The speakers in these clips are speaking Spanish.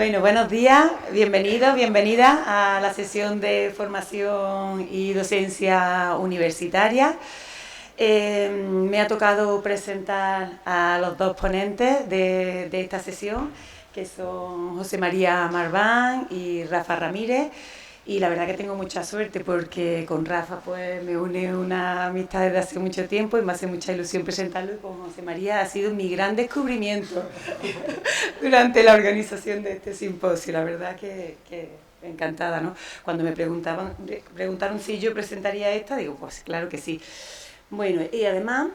Bueno, buenos días, bienvenidos, bienvenidas a la sesión de formación y docencia universitaria. Me ha tocado presentar a los dos ponentes de esta sesión, que son José María Marván y Rafa Ramírez. Y la verdad que tengo mucha suerte porque con Rafa pues me une una amistad desde hace mucho tiempo y me hace mucha ilusión presentarlo, y con José María ha sido mi gran descubrimiento durante la organización de este simposio. La verdad que encantada, ¿no? Cuando me preguntaron si yo presentaría esta, digo, pues claro que sí. Bueno, y además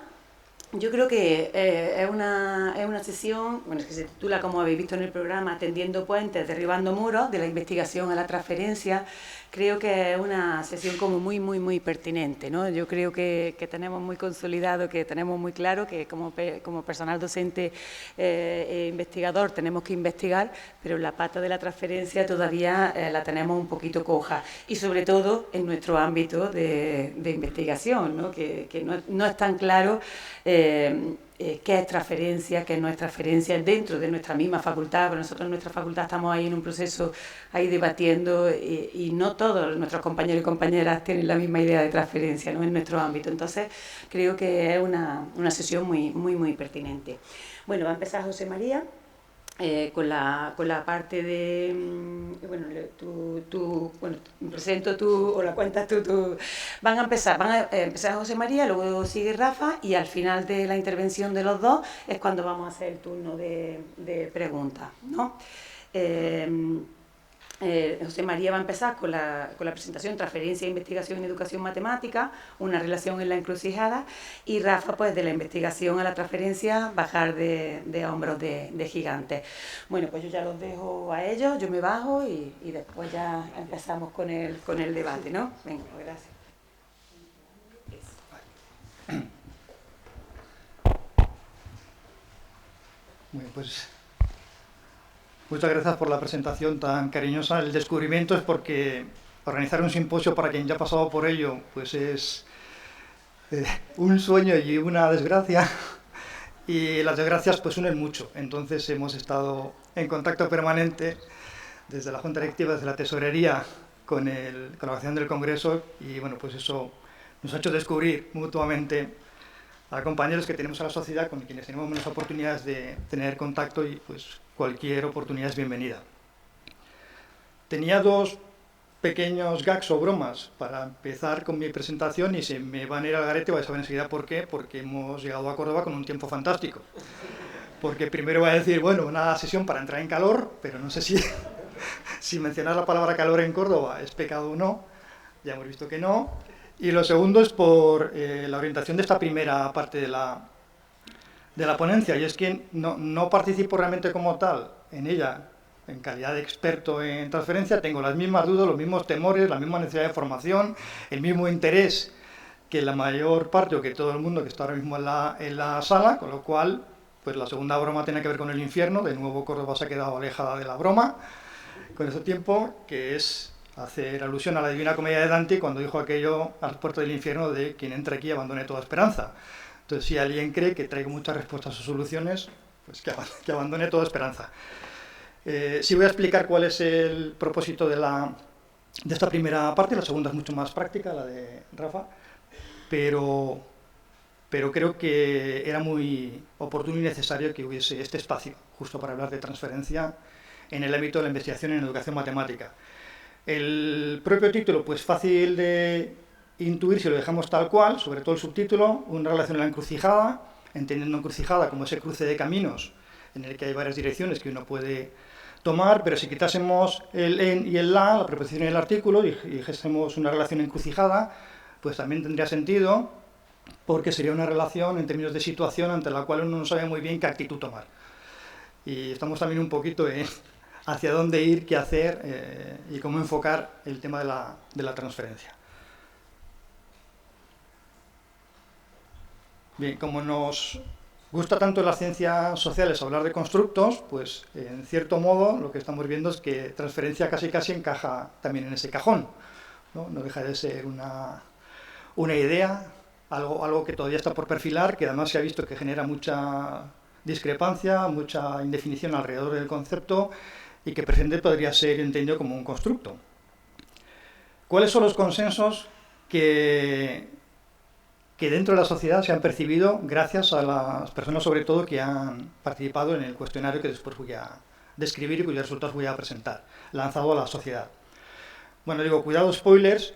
yo creo que es una sesión, bueno, es que se titula, como habéis visto en el programa, Tendiendo puentes, derribando muros, de la investigación a la transferencia. Creo que es una sesión como muy pertinente, ¿no? Yo creo que tenemos muy consolidado, que tenemos muy claro que como personal docente e investigador tenemos que investigar, pero la pata de la transferencia todavía la tenemos un poquito coja, y sobre todo en nuestro ámbito de investigación, ¿no? Que no es tan claro qué es transferencia, qué no es transferencia dentro de nuestra misma facultad, pero nosotros en nuestra facultad estamos ahí en un proceso ahí debatiendo, y no todos nuestros compañeros y compañeras tienen la misma idea de transferencia, ¿no? En nuestro ámbito. Entonces creo que es una sesión muy pertinente. Bueno, va a empezar José María. Con la parte de, bueno, bueno, presento tú o la cuentas tú. Van a empezar José María, luego sigue Rafa, y al final de la intervención de los dos es cuando vamos a hacer el turno de preguntas, ¿no? José María va a empezar con la presentación Transferencia, Investigación en Educación Matemática, una relación en la encrucijada, y Rafa pues de la investigación a la transferencia, bajar de hombros de gigantes. Bueno, pues yo ya los dejo a ellos, yo me bajo y después ya empezamos con el debate, ¿no? Venga, pues gracias. Bueno, pues muchas gracias por la presentación tan cariñosa. El descubrimiento es porque organizar un simposio para quien ya ha pasado por ello pues es un sueño y una desgracia, y las desgracias pues unen mucho. Entonces hemos estado en contacto permanente desde la Junta Directiva, desde la Tesorería, con la organización del Congreso, y bueno, pues eso nos ha hecho descubrir mutuamente a compañeros que tenemos a la sociedad con quienes tenemos menos oportunidades de tener contacto, y pues cualquier oportunidad es bienvenida. Tenía dos pequeños gags o bromas para empezar con mi presentación y se me van a ir al garete. Vais a ver enseguida por qué, porque hemos llegado a Córdoba con un tiempo fantástico. Porque primero voy a decir, bueno, una sesión para entrar en calor, pero no sé si mencionar la palabra calor en Córdoba es pecado o no, ya hemos visto que no. Y lo segundo es por la orientación de esta primera parte de la ponencia, y es que no participo realmente como tal en ella en calidad de experto en transferencia. Tengo las mismas dudas, los mismos temores, la misma necesidad de formación, el mismo interés que la mayor parte o que todo el mundo que está ahora mismo en la sala, con lo cual pues la segunda broma tiene que ver con el infierno. De nuevo Córdoba se ha quedado alejada de la broma con ese tiempo, que es hacer alusión a la Divina Comedia de Dante cuando dijo aquello a las puertas del infierno de quien entre aquí abandone toda esperanza. Entonces, si alguien cree que traigo muchas respuestas o soluciones, pues que abandone toda esperanza. Sí voy a explicar cuál es el propósito de esta primera parte. La segunda es mucho más práctica, la de Rafa, pero creo que era muy oportuno y necesario que hubiese este espacio justo para hablar de transferencia en el ámbito de la investigación en educación matemática. El propio título, pues fácil de intuir si lo dejamos tal cual, sobre todo el subtítulo, una relación en la encrucijada, entendiendo encrucijada como ese cruce de caminos en el que hay varias direcciones que uno puede tomar, pero si quitásemos el en y el la preposición en el artículo, y dijésemos una relación encrucijada, pues también tendría sentido, porque sería una relación en términos de situación ante la cual uno no sabe muy bien qué actitud tomar. Y estamos también un poquito en hacia dónde ir, qué hacer y cómo enfocar el tema de la transferencia. Bien, como nos gusta tanto en las ciencias sociales hablar de constructos, pues en cierto modo lo que estamos viendo es que transferencia casi encaja también en ese cajón, ¿no? No deja de ser una idea, algo que todavía está por perfilar, que además se ha visto que genera mucha discrepancia, mucha indefinición alrededor del concepto, y que presente podría ser entendido como un constructo. ¿Cuáles son los consensos que dentro de la sociedad se han percibido gracias a las personas, sobre todo, que han participado en el cuestionario que después voy a describir y cuyos resultados voy a presentar, lanzado a la sociedad? Bueno, digo, cuidado spoilers,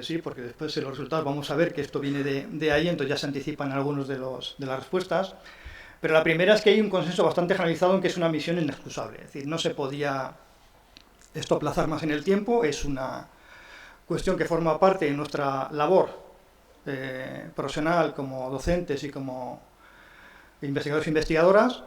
sí, porque después de los resultados vamos a ver que esto viene de ahí, entonces ya se anticipan algunos de las respuestas. Pero la primera es que hay un consenso bastante generalizado en que es una misión inexcusable, es decir, no se podía esto aplazar más en el tiempo, es una cuestión que forma parte de nuestra labor profesional como docentes y como investigadores e investigadoras,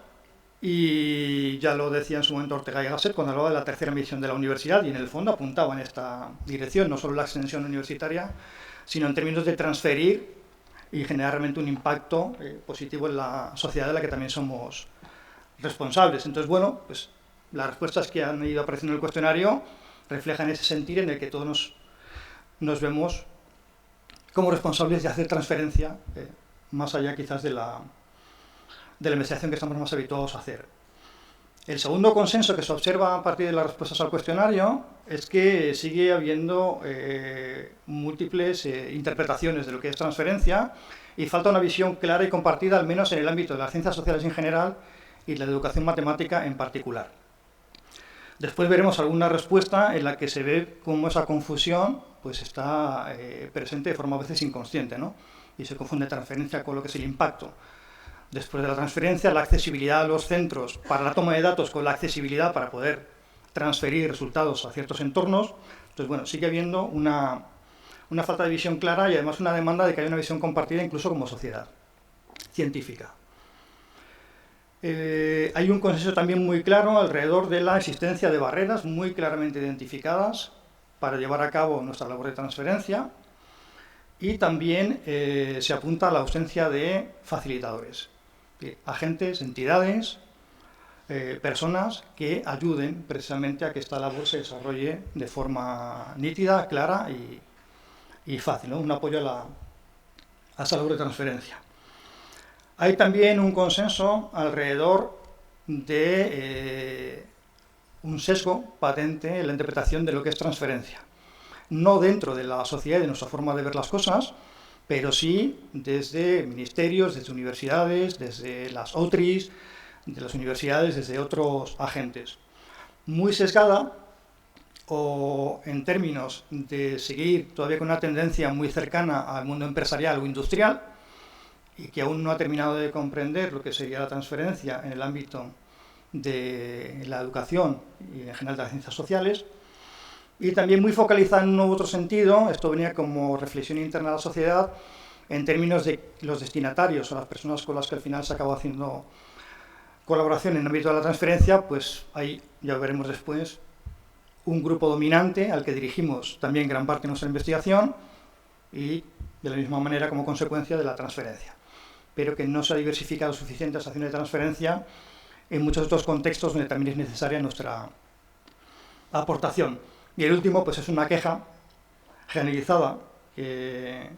y ya lo decía en su momento Ortega y Gasset cuando hablaba de la tercera misión de la universidad, y en el fondo apuntaba en esta dirección, no solo la extensión universitaria, sino en términos de transferir y generar realmente un impacto positivo en la sociedad de la que también somos responsables. Entonces, bueno, pues las respuestas que han ido apareciendo en el cuestionario reflejan ese sentir en el que todos nos vemos como responsables de hacer transferencia, más allá quizás de la investigación que estamos más habituados a hacer. El segundo consenso que se observa a partir de las respuestas al cuestionario es que sigue habiendo múltiples interpretaciones de lo que es transferencia y falta una visión clara y compartida, al menos en el ámbito de las ciencias sociales en general y la educación matemática en particular. Después veremos alguna respuesta en la que se ve cómo esa confusión pues está presente de forma a veces inconsciente, ¿no? Y se confunde transferencia con lo que es el impacto. Después de la transferencia, la accesibilidad a los centros para la toma de datos con la accesibilidad para poder transferir resultados a ciertos entornos. Entonces, bueno, sigue habiendo una falta de visión clara y además una demanda de que haya una visión compartida incluso como sociedad científica. Hay un consenso también muy claro alrededor de la existencia de barreras muy claramente identificadas para llevar a cabo nuestra labor de transferencia, y también se apunta a la ausencia de facilitadores, agentes, entidades, personas que ayuden precisamente a que esta labor se desarrolle de forma nítida, clara y fácil, ¿no? Un apoyo a esa labor de transferencia. Hay también un consenso alrededor de un sesgo patente en la interpretación de lo que es transferencia. No dentro de la sociedad y de nuestra forma de ver las cosas, pero sí desde ministerios, desde universidades, desde las OTRIs, de las universidades, desde otros agentes. Muy sesgada, o en términos de seguir todavía con una tendencia muy cercana al mundo empresarial o industrial, y que aún no ha terminado de comprender lo que sería la transferencia en el ámbito de la educación y en general de las ciencias sociales, y también muy focalizada en un otro sentido. Esto venía como reflexión interna de la sociedad en términos de los destinatarios o las personas con las que al final se acabó haciendo colaboración en el ámbito de la transferencia. Pues hay, ya veremos después, un grupo dominante al que dirigimos también gran parte de nuestra investigación y de la misma manera como consecuencia de la transferencia, pero que no se ha diversificado suficiente esa acción de transferencia en muchos otros contextos donde también es necesaria nuestra aportación. Y el último, pues es una queja generalizada que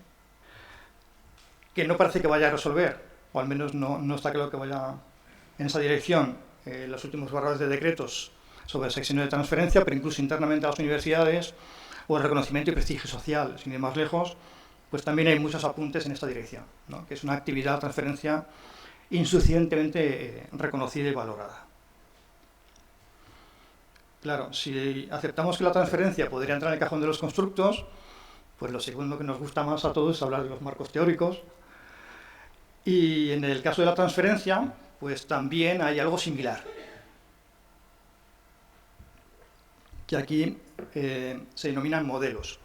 no parece que vaya a resolver, o al menos no está claro que vaya en esa dirección, los últimos borradores de decretos sobre el sexenio de transferencia, pero incluso internamente a las universidades, o el reconocimiento y prestigio social, sin ir más lejos, pues también hay muchos apuntes en esta dirección, ¿no? Que es una actividad de transferencia insuficientemente reconocida y valorada. Claro, si aceptamos que la transferencia podría entrar en el cajón de los constructos, pues lo segundo que nos gusta más a todos es hablar de los marcos teóricos. Y en el caso de la transferencia, pues también hay algo similar, que aquí se denominan modelos.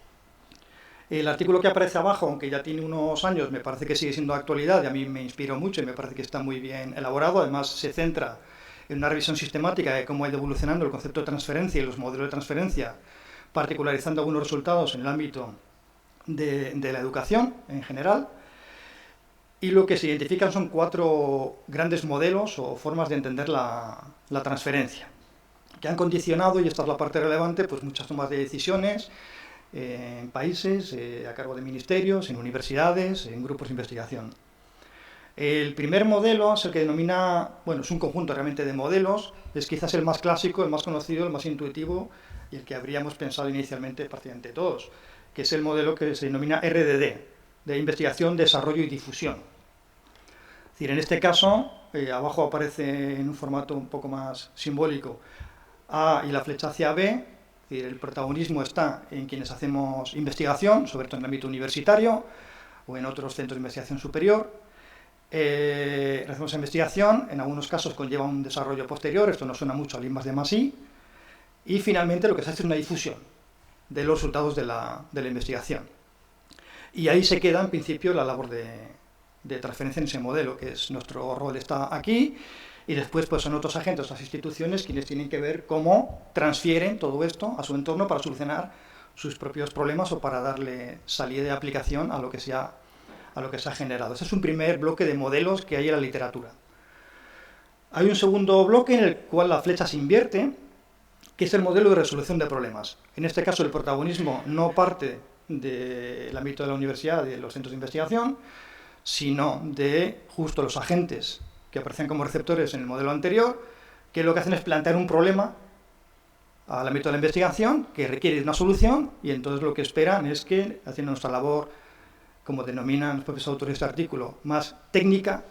El artículo que aparece abajo, aunque ya tiene unos años, me parece que sigue siendo de actualidad y a mí me inspiró mucho y me parece que está muy bien elaborado. Además, se centra en una revisión sistemática de cómo ha ido evolucionando el concepto de transferencia y los modelos de transferencia, particularizando algunos resultados en el ámbito de la educación en general. Y lo que se identifican son 4 grandes modelos o formas de entender la transferencia, que han condicionado, y esta es la parte relevante, pues muchas tomas de decisiones en países, a cargo de ministerios, en universidades, en grupos de investigación. El primer modelo es el que denomina, bueno, es un conjunto realmente de modelos, es quizás el más clásico, el más conocido, el más intuitivo y el que habríamos pensado inicialmente prácticamente todos, que es el modelo que se denomina RDD, de investigación, desarrollo y difusión. Es decir, en este caso, abajo aparece en un formato un poco más simbólico A y la flecha hacia B, es decir, el protagonismo está en quienes hacemos investigación, sobre todo en el ámbito universitario o en otros centros de investigación superior. Hacemos investigación, en algunos casos conlleva un desarrollo posterior, esto nos suena mucho al I+D+I, y finalmente lo que se hace es una difusión de los resultados de la investigación. Y ahí se queda, en principio, la labor de transferencia en ese modelo, que es nuestro rol está aquí, y después pues son otros agentes, otras instituciones, quienes tienen que ver cómo transfieren todo esto a su entorno para solucionar sus propios problemas o para darle salida de aplicación a lo que se ha generado. Ese es un primer bloque de modelos que hay en la literatura. Hay un segundo bloque en el cual la flecha se invierte, que es el modelo de resolución de problemas. En este caso, el protagonismo no parte del ámbito de la universidad, de los centros de investigación, sino de justo los agentes que aparecen como receptores en el modelo anterior, que lo que hacen es plantear un problema al ámbito de la investigación que requiere una solución, y entonces lo que esperan es que, haciendo nuestra labor, como denominan los propios autores de este artículo, más técnica,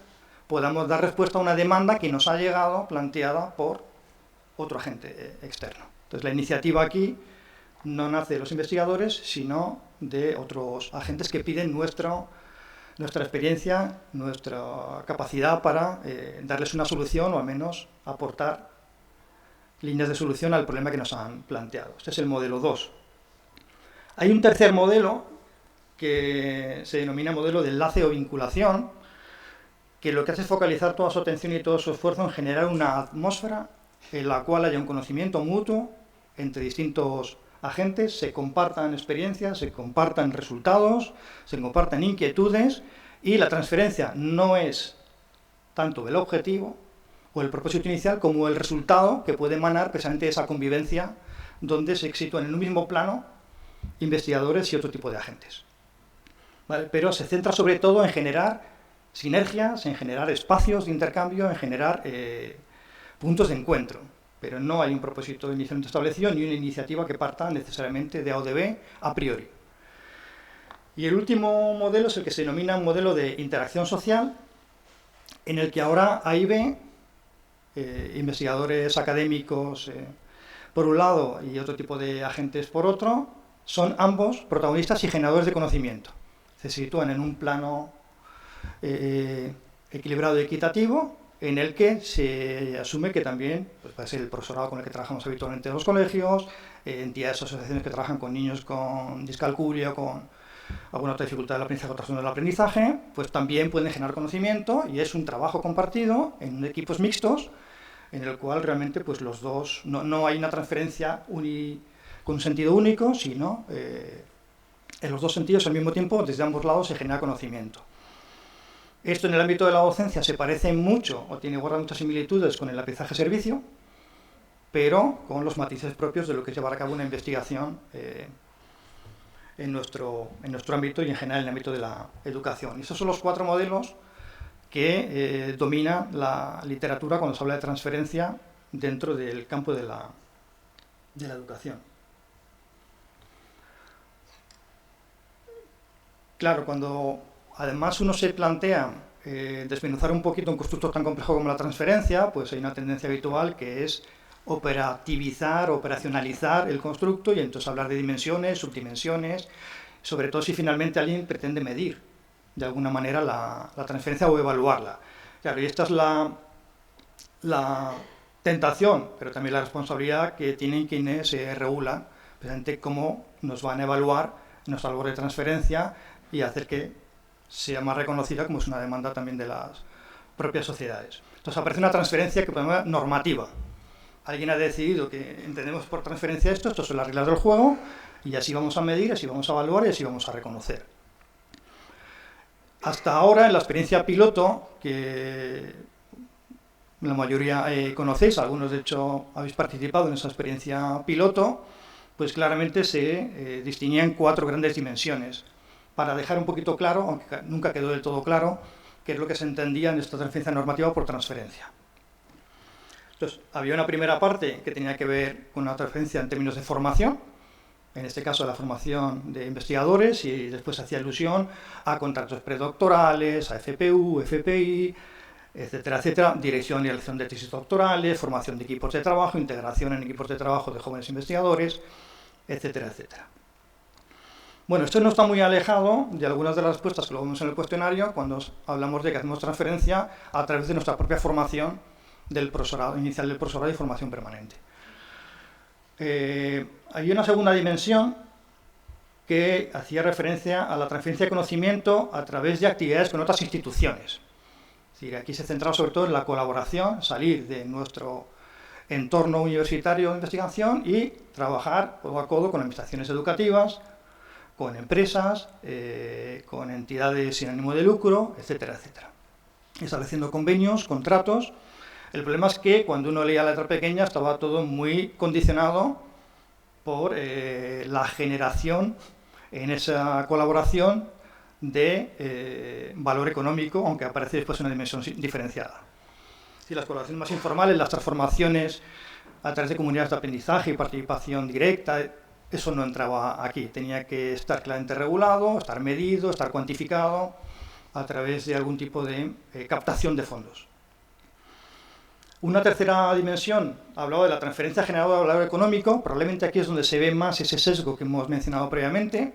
podamos dar respuesta a una demanda que nos ha llegado planteada por otro agente externo. Entonces la iniciativa aquí no nace de los investigadores, sino de otros agentes que piden nuestra experiencia, nuestra capacidad para darles una solución o al menos aportar líneas de solución al problema que nos han planteado. Este es el modelo 2. Hay un tercer modelo que se denomina modelo de enlace o vinculación, que lo que hace es focalizar toda su atención y todo su esfuerzo en generar una atmósfera en la cual haya un conocimiento mutuo entre distintos agentes, se compartan experiencias, se compartan resultados, se compartan inquietudes, y la transferencia no es tanto el objetivo o el propósito inicial como el resultado que puede emanar precisamente de esa convivencia donde se sitúan en un mismo plano investigadores y otro tipo de agentes. ¿Vale? Pero se centra sobre todo en generar sinergias, en generar espacios de intercambio, en generar puntos de encuentro. Pero no hay un propósito inicialmente establecido ni una iniciativa que parta necesariamente de A o de B a priori. Y el último modelo es el que se denomina un modelo de interacción social, en el que ahora A y B, investigadores académicos por un lado y otro tipo de agentes por otro, son ambos protagonistas y generadores de conocimiento. Se sitúan en un plano equilibrado y equitativo, en el que se asume que también pues, puede ser el profesorado con el que trabajamos habitualmente en los colegios, entidades o asociaciones que trabajan con niños con discalculia, con alguna otra dificultad del aprendizaje o trastorno del aprendizaje, pues también pueden generar conocimiento, y es un trabajo compartido en equipos mixtos, en el cual realmente pues, los dos, no hay una transferencia con un sentido único, sino en los dos sentidos al mismo tiempo, desde ambos lados se genera conocimiento. Esto en el ámbito de la docencia se parece mucho o guarda muchas similitudes con el aprendizaje-servicio, pero con los matices propios de lo que es llevar a cabo una investigación en nuestro ámbito y en general en el ámbito de la educación. Y esos son los 4 modelos que domina la literatura cuando se habla de transferencia dentro del campo de la educación. Claro, cuando además uno se plantea desmenuzar un poquito un constructo tan complejo como la transferencia, pues hay una tendencia habitual que es operativizar, operacionalizar el constructo, y entonces hablar de dimensiones, subdimensiones, sobre todo si finalmente alguien pretende medir de alguna manera la transferencia o evaluarla. Claro, y esta es la tentación, pero también la responsabilidad que tienen quienes regulan, precisamente cómo nos van a evaluar nuestra labor de transferencia y hacer que sea más reconocida como es una demanda también de las propias sociedades. Entonces aparece una transferencia que podemos llamar normativa. Alguien ha decidido que entendemos por transferencia estas son las reglas del juego, y así vamos a medir, así vamos a evaluar y así vamos a reconocer. Hasta ahora, en la experiencia piloto, que la mayoría conocéis, algunos de hecho habéis participado en esa experiencia piloto, pues claramente se distinguían 4 grandes dimensiones. Para dejar un poquito claro, aunque nunca quedó del todo claro, qué es lo que se entendía en esta transferencia normativa por transferencia. Entonces, había una primera parte que tenía que ver con la transferencia en términos de formación, en este caso la formación de investigadores, y después hacía alusión a contratos predoctorales, a FPU, FPI, etcétera, etcétera, dirección y realización de tesis doctorales, formación de equipos de trabajo, integración en equipos de trabajo de jóvenes investigadores, etcétera, etcétera. Bueno, esto no está muy alejado de algunas de las respuestas que lo vemos en el cuestionario cuando hablamos de que hacemos transferencia a través de nuestra propia formación del profesorado, inicial del profesorado y formación permanente. Hay una segunda dimensión que hacía referencia a la transferencia de conocimiento a través de actividades con otras instituciones. Es decir, aquí se centraba sobre todo en la colaboración, salir de nuestro entorno universitario de investigación y trabajar codo a codo con administraciones educativas, con empresas, con entidades sin ánimo de lucro, etcétera, etcétera. Estableciendo convenios, contratos. El problema es que cuando uno leía la letra pequeña estaba todo muy condicionado por la generación en esa colaboración de valor económico, aunque aparece después en una dimensión diferenciada. Si las colaboraciones más informales, las transformaciones a través de comunidades de aprendizaje y participación directa, eso no entraba aquí. Tenía que estar claramente regulado, estar medido, estar cuantificado a través de algún tipo de captación de fondos. Una tercera dimensión hablaba de la transferencia generada de valor económico. Probablemente aquí es donde se ve más ese sesgo que hemos mencionado previamente,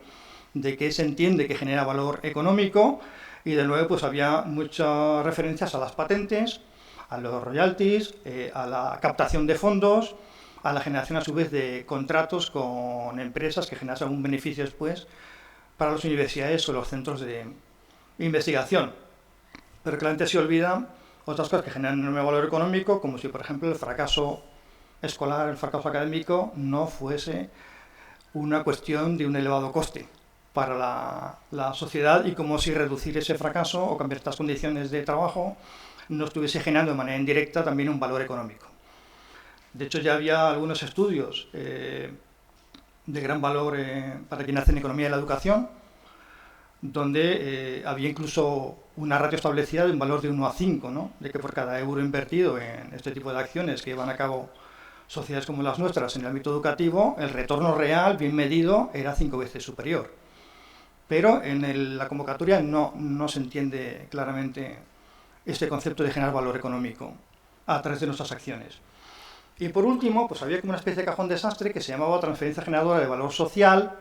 de que se entiende que genera valor económico, y de nuevo pues había muchas referencias a las patentes, a los royalties, a la captación de fondos, a la generación a su vez de contratos con empresas que generan algún beneficio después para las universidades o los centros de investigación. Pero claramente se olvidan otras cosas que generan un enorme valor económico, como si por ejemplo el fracaso escolar, el fracaso académico no fuese una cuestión de un elevado coste para la sociedad, y como si reducir ese fracaso o cambiar estas condiciones de trabajo no estuviese generando de manera indirecta también un valor económico. De hecho, ya había algunos estudios de gran valor para quien hace en economía de la educación, donde había incluso una ratio establecida de un valor de 1 a 5, ¿no? De que por cada euro invertido en este tipo de acciones que llevan a cabo sociedades como las nuestras en el ámbito educativo, el retorno real, bien medido, era 5 veces superior. Pero en la convocatoria no se entiende claramente este concepto de generar valor económico a través de nuestras acciones. Y por último, pues había como una especie de cajón desastre que se llamaba transferencia generadora de valor social,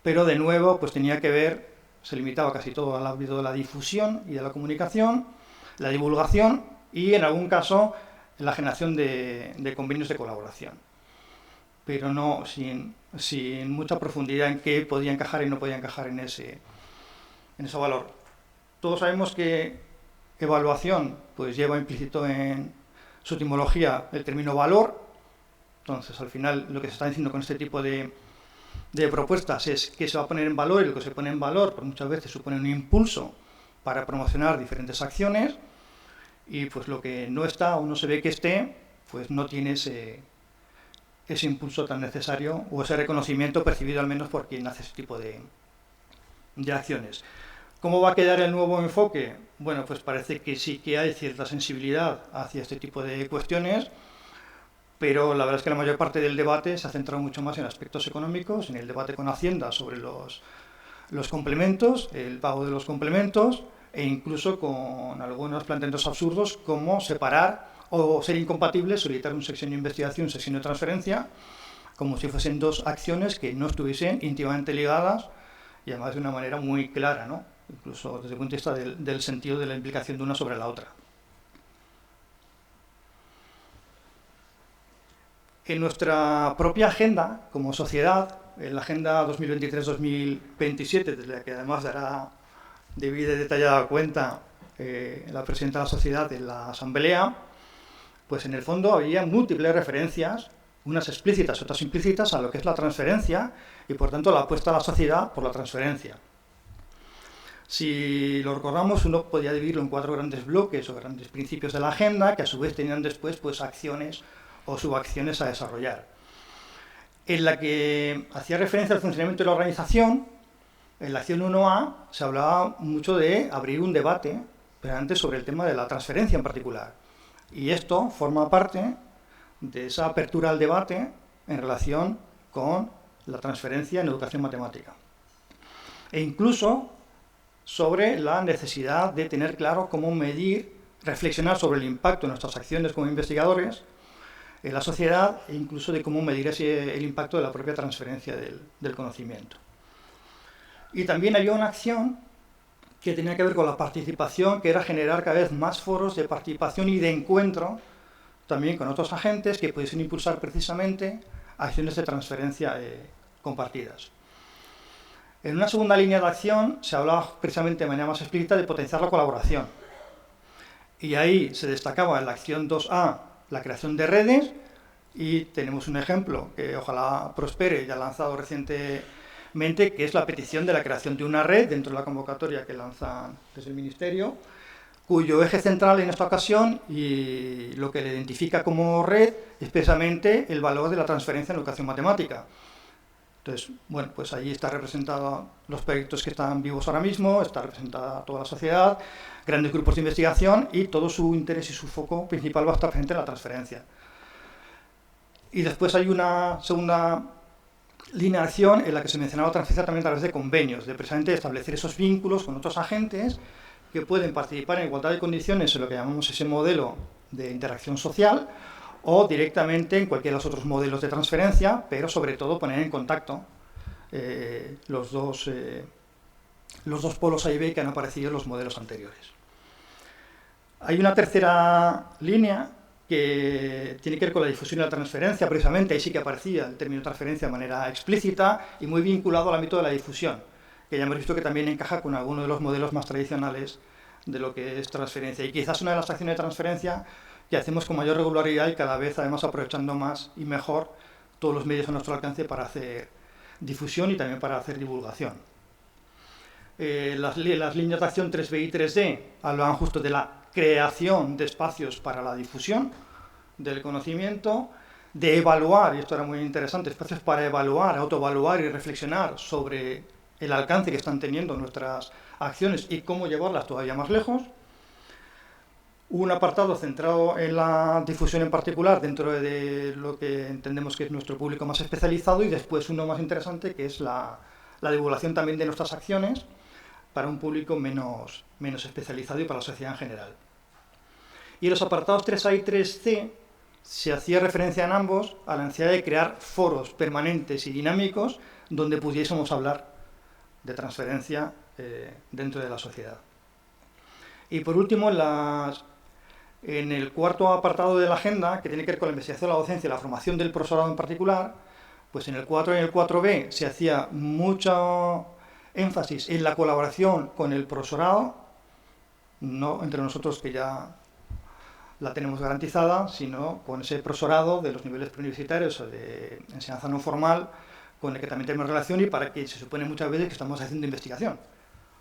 pero de nuevo pues tenía que ver, se limitaba casi todo al ámbito de la difusión y de la comunicación, la divulgación y en algún caso la generación de convenios de colaboración, pero no sin mucha profundidad en qué podía encajar y no podía encajar en ese valor. Todos sabemos que evaluación pues lleva implícito en su etimología el término valor. Entonces al final lo que se está diciendo con este tipo de propuestas es que se va a poner en valor, y lo que se pone en valor pues muchas veces supone un impulso para promocionar diferentes acciones, y pues lo que no está o no se ve que esté pues no tiene ese impulso tan necesario o ese reconocimiento percibido al menos por quien hace ese tipo de acciones. ¿Cómo va a quedar el nuevo enfoque? Bueno, pues parece que sí que hay cierta sensibilidad hacia este tipo de cuestiones, pero la verdad es que la mayor parte del debate se ha centrado mucho más en aspectos económicos, en el debate con Hacienda sobre los complementos, el pago de los complementos, e incluso con algunos planteamientos absurdos como separar o ser incompatibles, solicitar un sexenio de investigación y un sexenio de transferencia, como si fuesen dos acciones que no estuviesen íntimamente ligadas y además de una manera muy clara, ¿no? Incluso desde el punto de vista del sentido de la implicación de una sobre la otra. En nuestra propia agenda, como sociedad, en la Agenda 2023-2027, desde la que además dará debida y detallada cuenta la presidenta de la sociedad en la asamblea, pues en el fondo había múltiples referencias, unas explícitas, otras implícitas, a lo que es la transferencia y por tanto la apuesta a la sociedad por la transferencia. Si lo recordamos, uno podía dividirlo en 4 grandes bloques o grandes principios de la agenda, que a su vez tenían después pues acciones o subacciones a desarrollar. En la que hacía referencia al funcionamiento de la organización, En la acción 1A se hablaba mucho de abrir un debate, pero antes sobre el tema de la transferencia en particular. Y esto forma parte de esa apertura al debate en relación con la transferencia en educación matemática. E incluso sobre la necesidad de tener claro cómo medir, reflexionar sobre el impacto de nuestras acciones como investigadores en la sociedad e incluso de cómo medir el impacto de la propia transferencia del conocimiento. Y también había una acción que tenía que ver con la participación, que era generar cada vez más foros de participación y de encuentro también con otros agentes que pudiesen impulsar precisamente acciones de transferencia compartidas. En una segunda línea de acción se hablaba precisamente de manera más explícita de potenciar la colaboración. Y ahí se destacaba en la acción 2A la creación de redes, y tenemos un ejemplo que ojalá prospere, ya lanzado recientemente, que es la petición de la creación de una red dentro de la convocatoria que lanzan desde el Ministerio, cuyo eje central en esta ocasión y lo que le identifica como red es precisamente el valor de la transferencia en educación matemática. Entonces, bueno, pues allí está representados los proyectos que están vivos ahora mismo, está representada toda la sociedad, grandes grupos de investigación, y todo su interés y su foco principal va a estar presente en la transferencia. Y después hay una segunda línea de acción en la que se mencionaba la transferencia también a través de convenios, de precisamente establecer esos vínculos con otros agentes que pueden participar en igualdad de condiciones en lo que llamamos ese modelo de interacción social, o directamente en cualquiera de los otros modelos de transferencia, pero sobre todo poner en contacto los dos polos A y B que han aparecido en los modelos anteriores. Hay una tercera línea que tiene que ver con la difusión y la transferencia, precisamente ahí sí que aparecía el término transferencia de manera explícita y muy vinculado al ámbito de la difusión, que ya hemos visto que también encaja con algunos de los modelos más tradicionales de lo que es transferencia. Y quizás una de las acciones de transferencia que hacemos con mayor regularidad y cada vez además aprovechando más y mejor todos los medios a nuestro alcance para hacer difusión y también para hacer divulgación. Las líneas de acción 3B y 3D hablaban justo de la creación de espacios para la difusión del conocimiento, de evaluar, y esto era muy interesante, espacios para evaluar, autoevaluar y reflexionar sobre el alcance que están teniendo nuestras acciones y cómo llevarlas todavía más lejos. Un apartado centrado en la difusión en particular dentro de lo que entendemos que es nuestro público más especializado, y después uno más interesante que es la divulgación también de nuestras acciones para un público menos especializado y para la sociedad en general. Y en los apartados 3A y 3C se hacía referencia en ambos a la necesidad de crear foros permanentes y dinámicos donde pudiésemos hablar de transferencia dentro de la sociedad. Y por último, en el cuarto apartado de la agenda, que tiene que ver con la investigación, la docencia y la formación del profesorado en particular, pues en el 4 y en el 4B se hacía mucho énfasis en la colaboración con el profesorado, no entre nosotros que ya la tenemos garantizada, sino con ese profesorado de los niveles preuniversitarios o de enseñanza no formal, con el que también tenemos relación y para que se supone muchas veces que estamos haciendo investigación,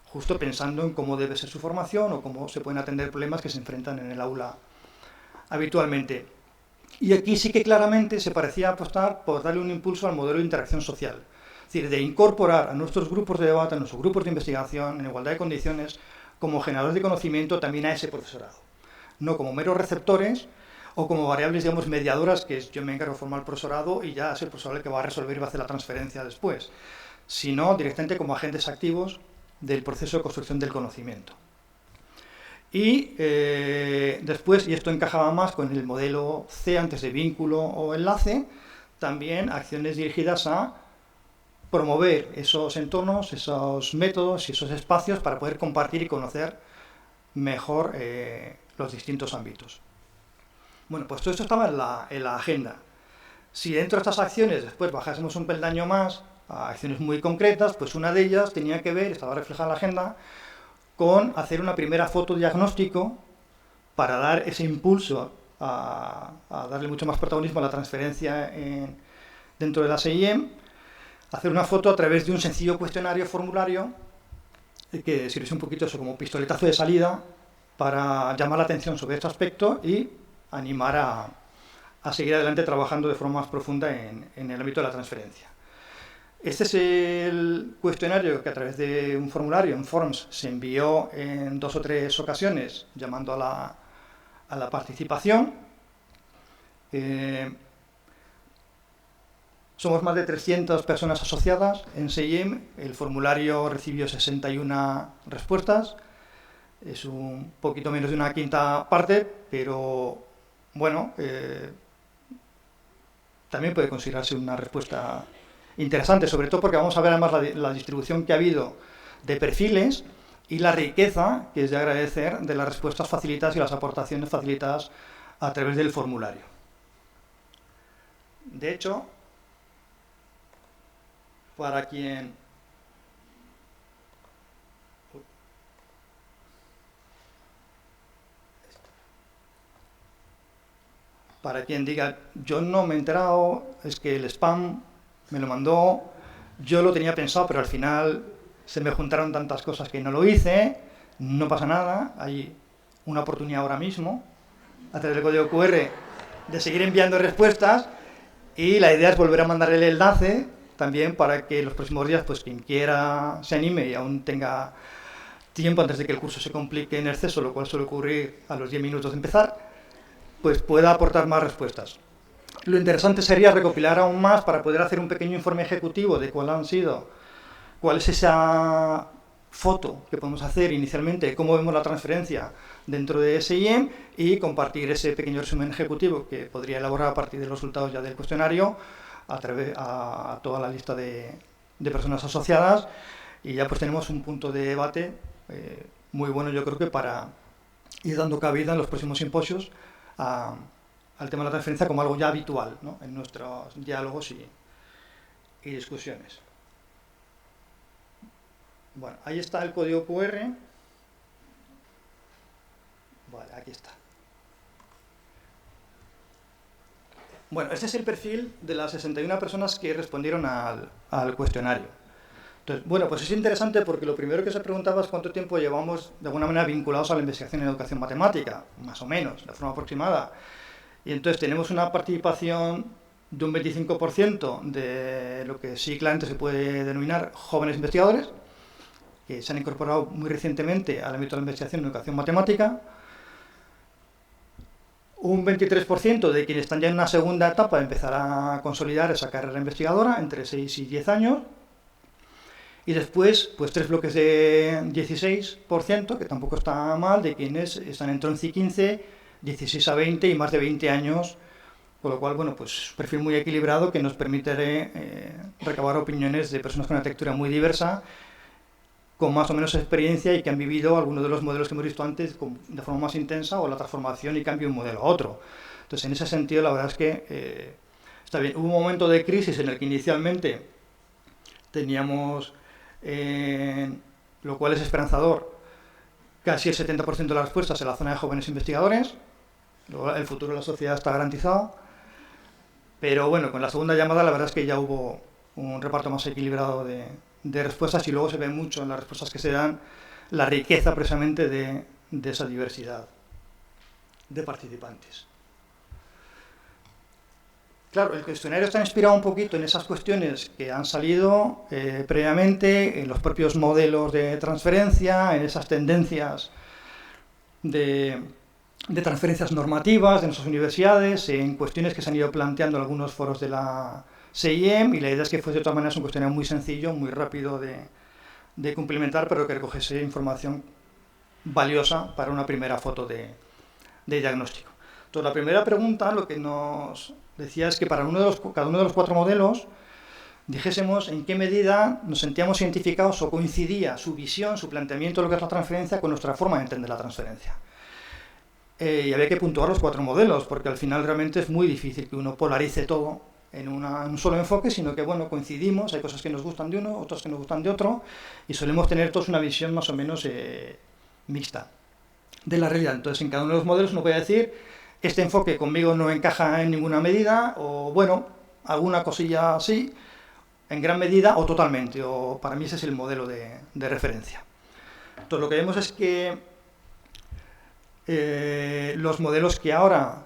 justo pensando en cómo debe ser su formación o cómo se pueden atender problemas que se enfrentan en el aula habitualmente. Y aquí sí que claramente se parecía apostar por darle un impulso al modelo de interacción social, es decir, de incorporar a nuestros grupos de debate, a nuestros grupos de investigación, en igualdad de condiciones, como generadores de conocimiento también a ese profesorado, no como meros receptores o como variables, digamos, mediadoras, que es yo me encargo de formar el profesorado y ya es el profesor el que va a resolver y va a hacer la transferencia después, sino directamente como agentes activos del proceso de construcción del conocimiento. Y después, y esto encajaba más con el modelo C antes de vínculo o enlace, también acciones dirigidas a promover esos entornos, esos métodos y esos espacios para poder compartir y conocer mejor los distintos ámbitos. Bueno, pues todo esto estaba en la agenda. Si dentro de estas acciones después bajásemos un peldaño más a acciones muy concretas, pues una de ellas tenía que ver, estaba reflejada en la agenda, con hacer una primera fotodiagnóstico para dar ese impulso a darle mucho más protagonismo a la transferencia dentro de la SEIEM, hacer una foto a través de un sencillo cuestionario formulario que sirve un poquito eso como pistoletazo de salida para llamar la atención sobre este aspecto y animar a seguir adelante trabajando de forma más profunda en el ámbito de la transferencia. Este es el cuestionario que a través de un formulario en Forms se envió en 2 o 3 ocasiones, llamando a la participación. Somos más de 300 personas asociadas en SEIEM. El formulario recibió 61 respuestas. Es un poquito menos de una quinta parte, pero bueno, también puede considerarse una respuesta interesante, sobre todo porque vamos a ver además la distribución que ha habido de perfiles y la riqueza, que es de agradecer, de las respuestas facilitadas y las aportaciones facilitadas a través del formulario. De hecho, para quien diga, yo no me he enterado, es que el spam me lo mandó, yo lo tenía pensado, pero al final se me juntaron tantas cosas que no lo hice, no pasa nada, hay una oportunidad ahora mismo, a través del código QR, de seguir enviando respuestas, y la idea es volver a mandar el enlace también para que los próximos días, pues quien quiera se anime y aún tenga tiempo antes de que el curso se complique en exceso, lo cual suele ocurrir a los 10 minutos de empezar, pues pueda aportar más respuestas. Lo interesante sería recopilar aún más para poder hacer un pequeño informe ejecutivo de cuál es esa foto que podemos hacer inicialmente, cómo vemos la transferencia dentro de SEIEM, y compartir ese pequeño resumen ejecutivo que podría elaborar a partir de los resultados ya del cuestionario a toda la lista de personas asociadas, y ya pues tenemos un punto de debate muy bueno, yo creo que para ir dando cabida en los próximos simposios al tema de la transferencia como algo ya habitual, ¿no?, en nuestros diálogos y discusiones. Bueno, ahí está el código QR. Vale, aquí está. Bueno, este es el perfil de las 61 personas que respondieron al cuestionario. Entonces, bueno, pues es interesante porque lo primero que se preguntaba es cuánto tiempo llevamos de alguna manera vinculados a la investigación en educación matemática, más o menos, de forma aproximada. Y entonces tenemos una participación de un 25% de lo que sí claramente se puede denominar jóvenes investigadores, que se han incorporado muy recientemente al ámbito de la investigación en educación matemática. Un 23% de quienes están ya en una segunda etapa de empezar a consolidar esa carrera investigadora, entre 6 y 10 años. Y después, pues 3 bloques de 16%, que tampoco está mal, de quienes están entre 11 y 15, 16 a 20 y más de 20 años, con lo cual, bueno, pues un perfil muy equilibrado que nos permite recabar opiniones de personas con una textura muy diversa, con más o menos experiencia y que han vivido algunos de los modelos que hemos visto antes de forma más intensa, o la transformación y cambio de un modelo a otro. Entonces, en ese sentido, la verdad es que está bien. Hubo un momento de crisis en el que inicialmente teníamos, lo cual es esperanzador, casi el 70% de las respuestas en la zona de jóvenes investigadores. Luego, el futuro de la sociedad está garantizado. Pero bueno, con la segunda llamada la verdad es que ya hubo un reparto más equilibrado de respuestas, y luego se ve mucho en las respuestas que se dan la riqueza precisamente de esa diversidad de participantes. Claro, el cuestionario está inspirado un poquito en esas cuestiones que han salido previamente, en los propios modelos de transferencia, en esas tendencias de transferencias normativas de nuestras universidades, en cuestiones que se han ido planteando en algunos foros de la SEIEM, y la idea es que fuese de todas maneras un cuestionario muy sencillo, muy rápido de cumplimentar, pero que recogiese información valiosa para una primera foto de diagnóstico. Entonces, la primera pregunta lo que nos decía es que para cada uno de los 4 modelos dijésemos en qué medida nos sentíamos identificados o coincidía su visión, su planteamiento de lo que es la transferencia con nuestra forma de entender la transferencia. Y había que puntuar los 4 modelos, porque al final realmente es muy difícil que uno polarice todo en un solo enfoque, sino que, bueno, coincidimos, hay cosas que nos gustan de uno, otras que nos gustan de otro, y solemos tener todos una visión más o menos mixta de la realidad. Entonces, en cada uno de los modelos uno puede decir, este enfoque conmigo no encaja en ninguna medida, o bueno, alguna cosilla sí, en gran medida o totalmente, o para mí ese es el modelo de referencia. Entonces, lo que vemos es que los modelos que ahora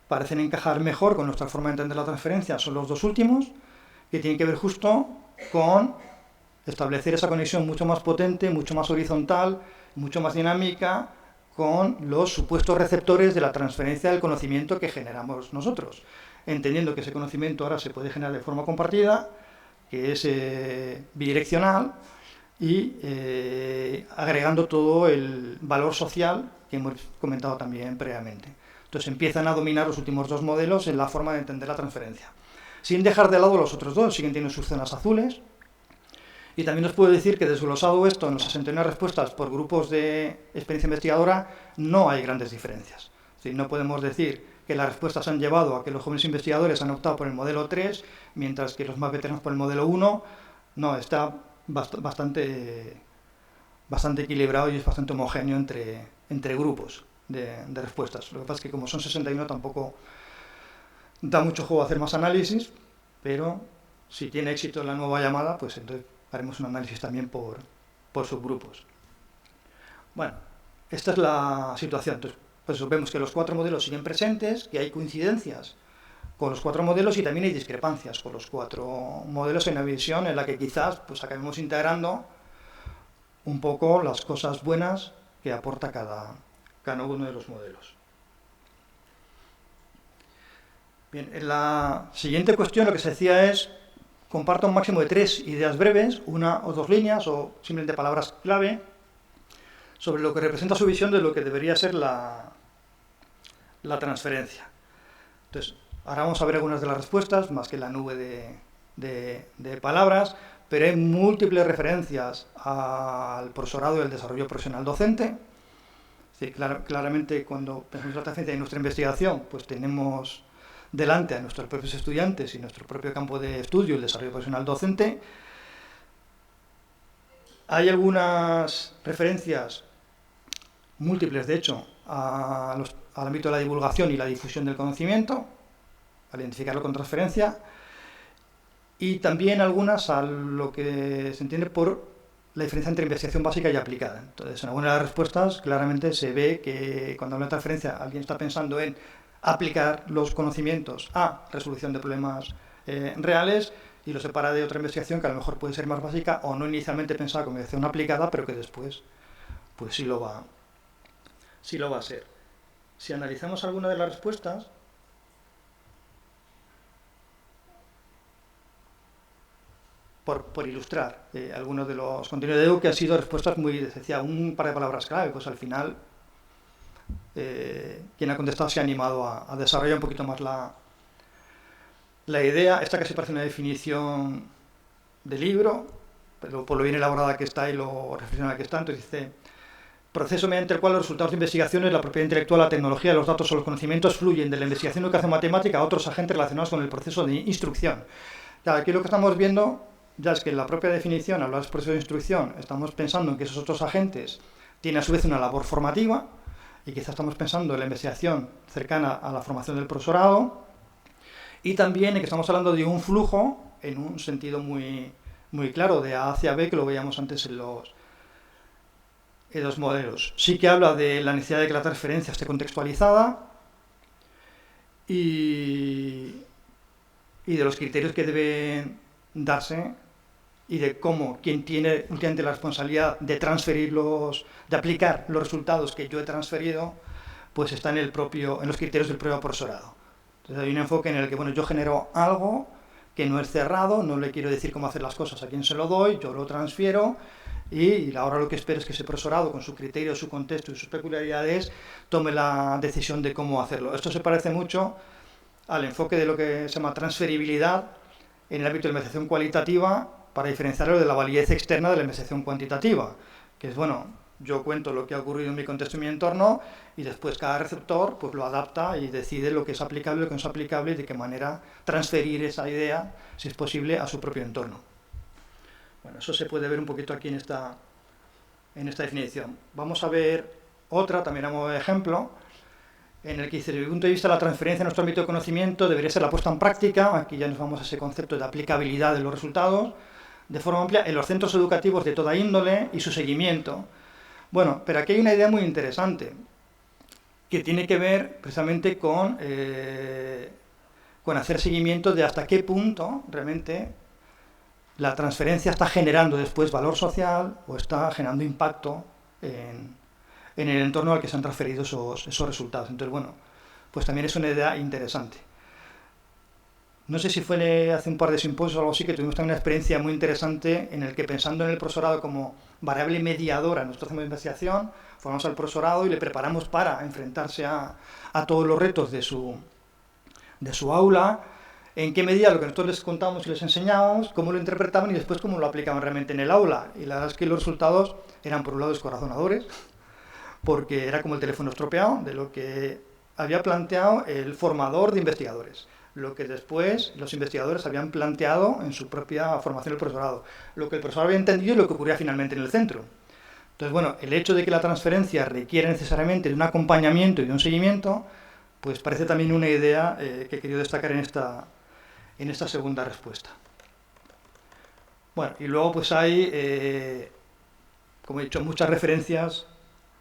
parecen encajar mejor con nuestra forma de entender la transferencia son los 2 últimos, que tienen que ver justo con establecer esa conexión mucho más potente, mucho más horizontal, mucho más dinámica con los supuestos receptores de la transferencia del conocimiento que generamos nosotros, entendiendo que ese conocimiento ahora se puede generar de forma compartida, que es bidireccional, y agregando todo el valor social que hemos comentado también previamente. Entonces empiezan a dominar los últimos dos modelos en la forma de entender la transferencia. Sin dejar de lado los otros dos, siguen teniendo sus zonas azules. Y también os puedo decir que desglosado esto en las 69 respuestas por grupos de experiencia investigadora, no hay grandes diferencias. Es decir, no podemos decir que las respuestas han llevado a que los jóvenes investigadores han optado por el modelo 3, mientras que los más veteranos por el modelo 1. No, está bastante equilibrado y es bastante homogéneo entre grupos de respuestas. Lo que pasa es que como son 61 tampoco da mucho juego a hacer más análisis, pero si tiene éxito la nueva llamada, pues entonces haremos un análisis también por subgrupos. Bueno, esta es la situación. Entonces, pues vemos que los cuatro modelos siguen presentes, que hay coincidencias con los cuatro modelos y también hay discrepancias con los cuatro modelos en una visión en la que quizás pues acabemos integrando un poco las cosas buenas que aporta cada uno de los modelos. Bien, en la siguiente cuestión lo que se decía es: comparta un máximo de 3 ideas breves, una o dos líneas o simplemente palabras clave, sobre lo que representa su visión de lo que debería ser la transferencia. Entonces, ahora vamos a ver algunas de las respuestas, más que la nube de palabras, pero hay múltiples referencias al profesorado y al desarrollo profesional docente. Es decir, claramente cuando pensamos en la transferencia y nuestra investigación, pues tenemos delante a nuestros propios estudiantes y nuestro propio campo de estudio, el desarrollo profesional docente. Hay algunas referencias, múltiples de hecho, al ámbito de la divulgación y la difusión del conocimiento, al identificarlo con transferencia, y también algunas a lo que se entiende por la diferencia entre investigación básica y aplicada. Entonces, en alguna de las respuestas claramente se ve que cuando habla de transferencia alguien está pensando en aplicar los conocimientos a resolución de problemas reales, y lo separa de otra investigación que a lo mejor puede ser más básica o no inicialmente pensada como investigación aplicada, pero que después pues sí lo va a ser. Si analizamos alguna de las respuestas, por ilustrar algunos de los contenidos de Edu, que han sido respuestas muy, decía, un par de palabras clave, pues al final quien ha contestado se ha animado a desarrollar un poquito más la idea. Esta casi parece una definición de libro, pero por lo bien elaborada que está y lo reflexionada que está. Entonces dice: proceso mediante el cual los resultados de investigaciones, la propiedad intelectual, la tecnología, los datos o los conocimientos fluyen de la investigación de educación matemática a otros agentes relacionados con el proceso de instrucción. Claro, aquí lo que estamos viendo ya es que en la propia definición, al hablar de proceso de instrucción, estamos pensando en que esos otros agentes tienen a su vez una labor formativa, y quizás estamos pensando en la investigación cercana a la formación del profesorado, y también en que estamos hablando de un flujo en un sentido muy claro, de A hacia B, que lo veíamos antes en los modelos. Sí que habla de la necesidad de que la transferencia esté contextualizada y de los criterios que deben darse y de cómo quien tiene últimamente la responsabilidad de de aplicar los resultados que yo he transferido, pues está en los criterios del propio profesorado. Entonces hay un enfoque en el que, bueno, yo genero algo que no es cerrado, no le quiero decir cómo hacer las cosas a quien se lo doy, yo lo transfiero, y ahora lo que espero es que ese profesorado, con su criterio, su contexto y sus peculiaridades, tome la decisión de cómo hacerlo. Esto se parece mucho al enfoque de lo que se llama transferibilidad en el ámbito de la investigación cualitativa, para diferenciarlo de la validez externa de la investigación cuantitativa, que es, bueno, yo cuento lo que ha ocurrido en mi contexto y mi entorno, y después cada receptor pues lo adapta y decide lo que es aplicable, lo que no es aplicable, y de qué manera transferir esa idea, si es posible, a su propio entorno. Bueno, eso se puede ver un poquito aquí en esta definición. Vamos a ver otra, también a modo de ejemplo, en el que dice: desde mi punto de vista, la transferencia en nuestro ámbito de conocimiento debería ser la puesta en práctica. Aquí ya nos vamos a ese concepto de aplicabilidad de los resultados, de forma amplia, en los centros educativos de toda índole y su seguimiento. Bueno, pero aquí hay una idea muy interesante, que tiene que ver precisamente con hacer seguimiento de hasta qué punto realmente la transferencia está generando después valor social o está generando impacto en el entorno al que se han transferido esos resultados. Entonces, bueno, pues también es una idea interesante. No sé si fue hace un par de simposios o algo así que tuvimos también una experiencia muy interesante en el que, pensando en el profesorado como variable mediadora, nosotros hacemos investigación, formamos al profesorado y le preparamos para enfrentarse a todos los retos de su aula, en qué medida lo que nosotros les contábamos y les enseñábamos, cómo lo interpretaban y después cómo lo aplicaban realmente en el aula. Y la verdad es que los resultados eran, por un lado, descorazonadores, porque era como el teléfono estropeado de lo que había planteado el formador de investigadores, lo que después los investigadores habían planteado en su propia formación del profesorado, lo que el profesor había entendido y lo que ocurría finalmente en el centro. Entonces, bueno, el hecho de que la transferencia requiere necesariamente de un acompañamiento y de un seguimiento, pues parece también una idea que he querido destacar en esta segunda respuesta. Bueno, y luego pues hay, como he dicho, muchas referencias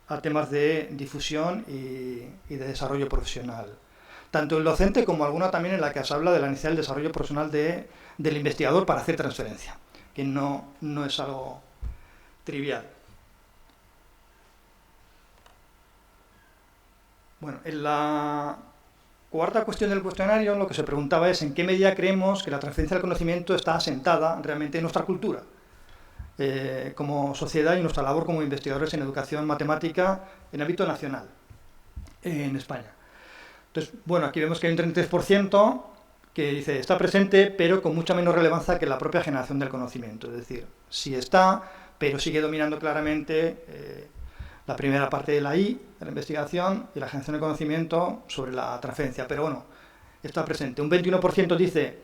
a temas de difusión y de desarrollo profesional. Tanto el docente como alguna también en la que se habla de la necesidad del desarrollo profesional del investigador para hacer transferencia, que no es algo trivial. Bueno, en la cuarta cuestión del cuestionario lo que se preguntaba es en qué medida creemos que la transferencia del conocimiento está asentada realmente en nuestra cultura como sociedad y nuestra labor como investigadores en educación matemática en ámbito nacional, en España. Entonces, bueno, aquí vemos que hay un 33% que dice está presente, pero con mucha menos relevancia que la propia generación del conocimiento. Es decir, sí está, pero sigue dominando claramente la primera parte de la I, de la investigación, y la generación de conocimiento sobre la transferencia. Pero bueno, está presente. Un 21% dice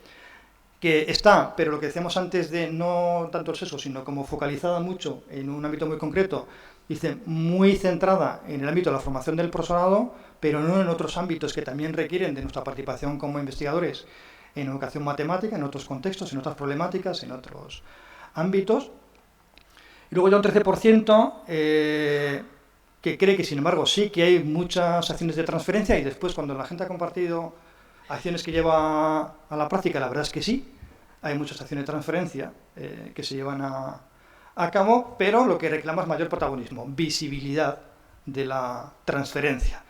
que está, pero lo que decíamos antes de no tanto el sesgo, sino como focalizada mucho en un ámbito muy concreto, dice muy centrada en el ámbito de la formación del profesorado, pero no en otros ámbitos que también requieren de nuestra participación como investigadores en educación matemática, en otros contextos, en otras problemáticas, en otros ámbitos. Y luego ya un 13% que cree que, sin embargo, sí que hay muchas acciones de transferencia y después cuando la gente ha compartido acciones que lleva a la práctica, la verdad es que sí, hay muchas acciones de transferencia que se llevan a cabo, pero lo que reclama es mayor protagonismo, visibilidad de la transferencia.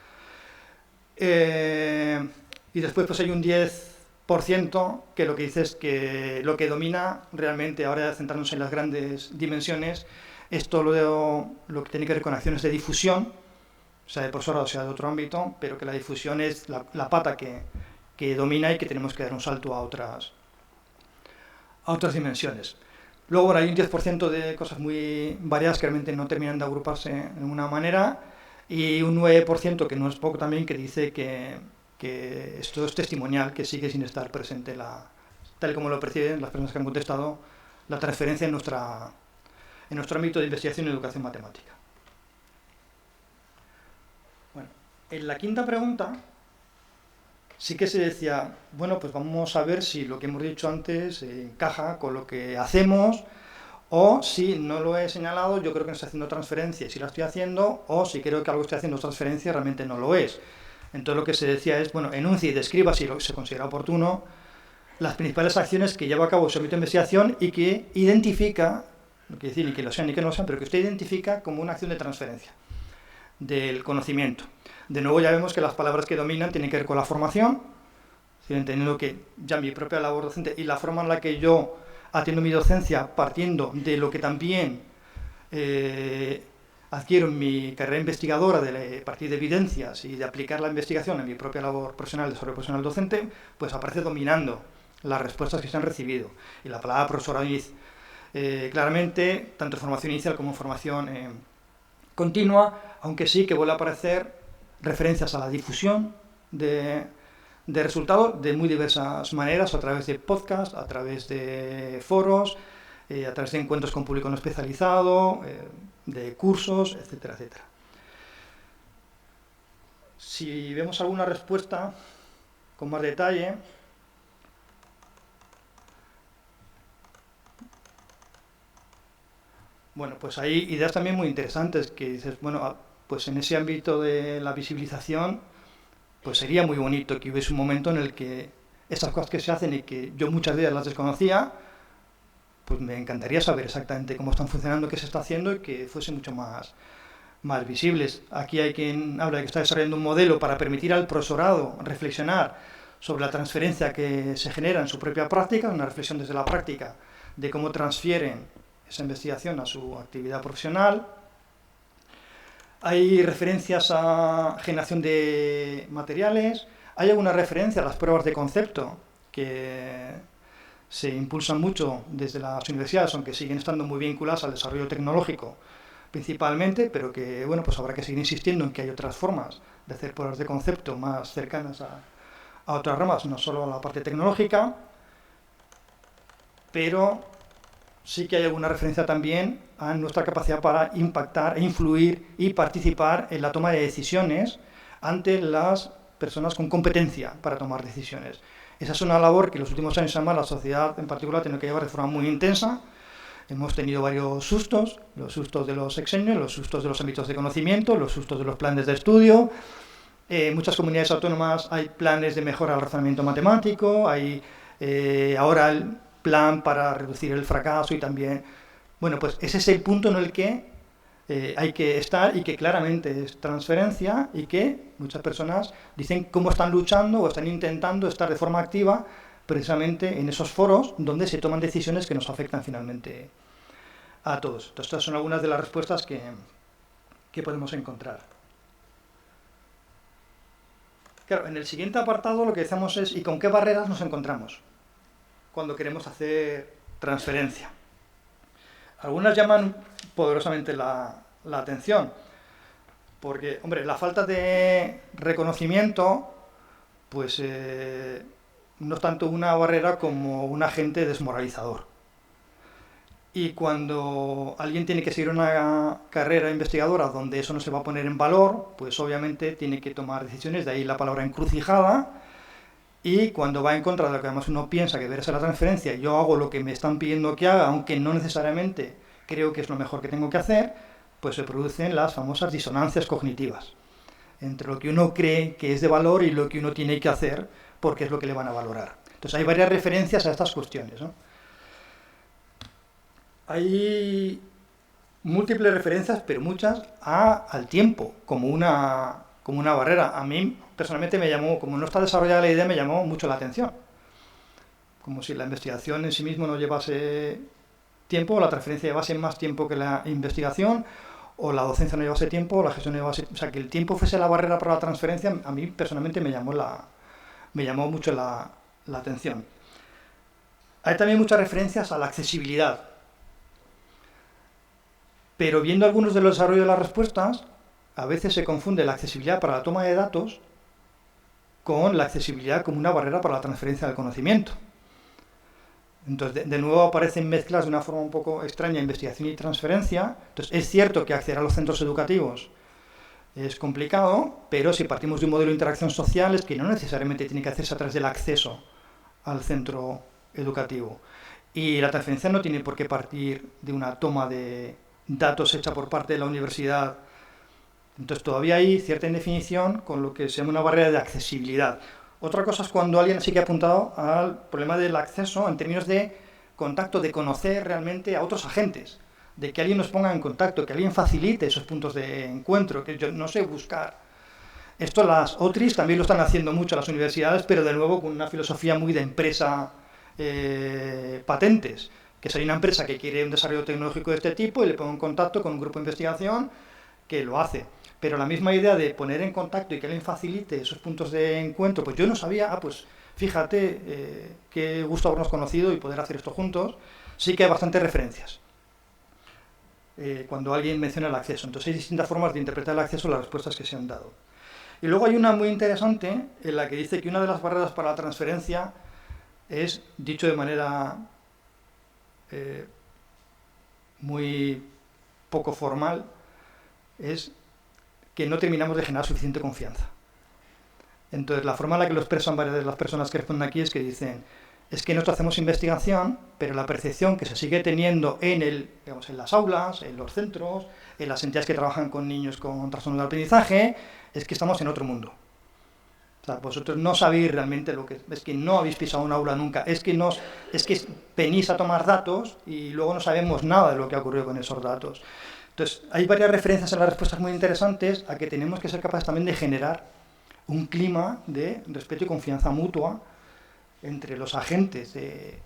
Y después pues hay un 10% que lo que dice es que lo que domina realmente, ahora centrarnos en las grandes dimensiones, es todo lo que tiene que ver con acciones de difusión, sea de profesorado, sea de otro ámbito, pero que la difusión es la pata que domina y que tenemos que dar un salto a otras dimensiones. Luego, bueno, hay un 10% de cosas muy variadas que realmente no terminan de agruparse de ninguna manera y un 9% que no es poco también que dice que esto es testimonial, que sigue sin estar presente, tal y como lo perciben las personas que han contestado, la transferencia en nuestro ámbito de investigación y educación matemática. Bueno, en la quinta pregunta sí que se decía, bueno, pues vamos a ver si lo que hemos dicho antes encaja con lo que hacemos, o si no lo he señalado, yo creo que no estoy haciendo transferencia y si la estoy haciendo, o si creo que algo estoy haciendo transferencia realmente no lo es. Entonces lo que se decía es, bueno, enuncia y describa, si se considera oportuno, las principales acciones que lleva a cabo su ámbito de investigación y que identifica, no quiere decir ni que lo sean ni que no lo sean, pero que usted identifica como una acción de transferencia del conocimiento. De nuevo ya vemos que las palabras que dominan tienen que ver con la formación, entendiendo que ya mi propia labor docente y la forma en la que yo atiendo mi docencia partiendo de lo que también adquiero en mi carrera investigadora de partir de evidencias y de aplicar la investigación en mi propia labor profesional, desarrollo profesional docente, pues aparece dominando las respuestas que se han recibido. Y la palabra profesorado dice claramente, tanto en formación inicial como en formación continua, aunque sí que vuelve a aparecer referencias a la difusión de resultados de muy diversas maneras, a través de podcasts, a través de foros, a través de encuentros con público no especializado, de cursos, etcétera, etcétera. Si vemos alguna respuesta con más detalle, bueno, pues hay ideas también muy interesantes que dices, bueno, pues en ese ámbito de la visibilización, pues sería muy bonito que hubiese un momento en el que estas cosas que se hacen y que yo muchas de ellas las desconocía, pues me encantaría saber exactamente cómo están funcionando, qué se está haciendo y que fuese mucho más visibles. Aquí hay quien habla de que está desarrollando un modelo para permitir al profesorado reflexionar sobre la transferencia que se genera en su propia práctica, una reflexión desde la práctica de cómo transfieren esa investigación a su actividad profesional. Hay referencias a generación de materiales, hay alguna referencia a las pruebas de concepto que se impulsan mucho desde las universidades, aunque siguen estando muy vinculadas al desarrollo tecnológico principalmente, pero que bueno, pues habrá que seguir insistiendo en que hay otras formas de hacer pruebas de concepto más cercanas a otras ramas, no solo a la parte tecnológica, pero sí que hay alguna referencia también a nuestra capacidad para impactar, influir y participar en la toma de decisiones ante las personas con competencia para tomar decisiones. Esa es una labor que en los últimos años, además, la sociedad en particular ha tenido que llevar de forma muy intensa. Hemos tenido varios sustos, los sustos de los sexenios, los sustos de los ámbitos de conocimiento, los sustos de los planes de estudio. En muchas comunidades autónomas hay planes de mejora del razonamiento matemático, hay ahora el plan para reducir el fracaso y también... Bueno, pues ese es el punto en el que hay que estar y que claramente es transferencia y que muchas personas dicen cómo están luchando o están intentando estar de forma activa precisamente en esos foros donde se toman decisiones que nos afectan finalmente a todos. Entonces, estas son algunas de las respuestas que podemos encontrar. Claro, en el siguiente apartado lo que decimos es ¿y con qué barreras nos encontramos cuando queremos hacer transferencia? Algunas llaman poderosamente la atención, porque, hombre, la falta de reconocimiento, pues no es tanto una barrera como un agente desmoralizador. Y cuando alguien tiene que seguir una carrera investigadora donde eso no se va a poner en valor, pues obviamente tiene que tomar decisiones, de ahí la palabra encrucijada, y cuando va en contra de lo que además uno piensa que debe ser la transferencia, yo hago lo que me están pidiendo que haga, aunque no necesariamente creo que es lo mejor que tengo que hacer, pues se producen las famosas disonancias cognitivas entre lo que uno cree que es de valor y lo que uno tiene que hacer porque es lo que le van a valorar. Entonces hay varias referencias a estas cuestiones, ¿no? Hay múltiples referencias, pero muchas, al tiempo, como una barrera. A mí, personalmente, me llamó, como no está desarrollada la idea, me llamó mucho la atención. Como si la investigación en sí mismo no llevase tiempo, o la transferencia llevase más tiempo que la investigación, o la docencia no llevase tiempo, o la gestión no llevase... O sea, que el tiempo fuese la barrera para la transferencia, a mí, personalmente, me llamó mucho la atención. Hay también muchas referencias a la accesibilidad. Pero viendo algunos de los desarrollos de las respuestas, a veces se confunde la accesibilidad para la toma de datos con la accesibilidad como una barrera para la transferencia del conocimiento. Entonces, de nuevo aparecen mezclas de una forma un poco extraña, investigación y transferencia. Entonces, es cierto que acceder a los centros educativos es complicado, pero si partimos de un modelo de interacción social es que no necesariamente tiene que hacerse a través del acceso al centro educativo. Y la transferencia no tiene por qué partir de una toma de datos hecha por parte de la universidad. Entonces todavía hay cierta indefinición con lo que se llama una barrera de accesibilidad. Otra cosa es cuando alguien sí que ha apuntado al problema del acceso en términos de contacto, de conocer realmente a otros agentes, de que alguien nos ponga en contacto, que alguien facilite esos puntos de encuentro, que yo no sé buscar. Esto las OTRIs también lo están haciendo mucho las universidades, pero de nuevo con una filosofía muy de empresa patentes, que si hay una empresa que quiere un desarrollo tecnológico de este tipo y le pongo en contacto con un grupo de investigación que lo hace. Pero la misma idea de poner en contacto y que alguien facilite esos puntos de encuentro, pues yo no sabía, pues fíjate, qué gusto habernos conocido y poder hacer esto juntos. Sí que hay bastantes referencias cuando alguien menciona el acceso. Entonces hay distintas formas de interpretar el acceso a las respuestas que se han dado. Y luego hay una muy interesante en la que dice que una de las barreras para la transferencia es, dicho de manera muy poco formal, es que no terminamos de generar suficiente confianza. Entonces, la forma en la que lo expresan varias de las personas que responden aquí es que dicen, es que nosotros hacemos investigación, pero la percepción que se sigue teniendo en las aulas, en los centros, en las entidades que trabajan con niños con trastornos de aprendizaje, es que estamos en otro mundo. sea, vosotros no sabéis realmente lo que es que no habéis pisado un aula nunca, es que venís a tomar datos y luego no sabemos nada de lo que ha ocurrido con esos datos. Entonces, hay varias referencias en las respuestas muy interesantes a que tenemos que ser capaces también de generar un clima de respeto y confianza mutua entre los agentes de...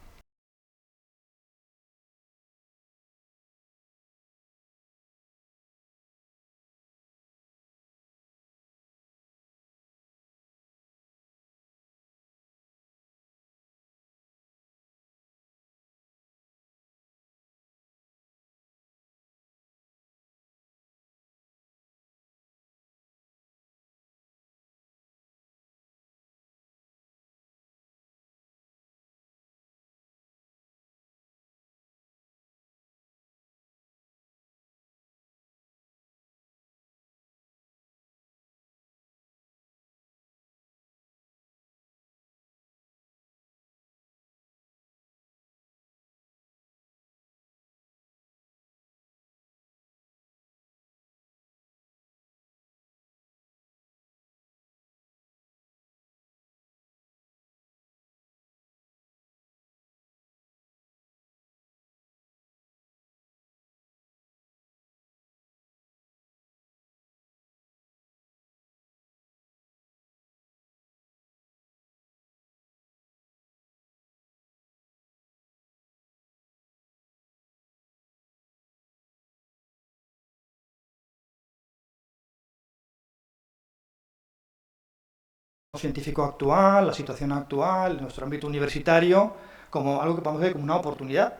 científico actual, la situación actual, nuestro ámbito universitario, como algo que podemos ver como una oportunidad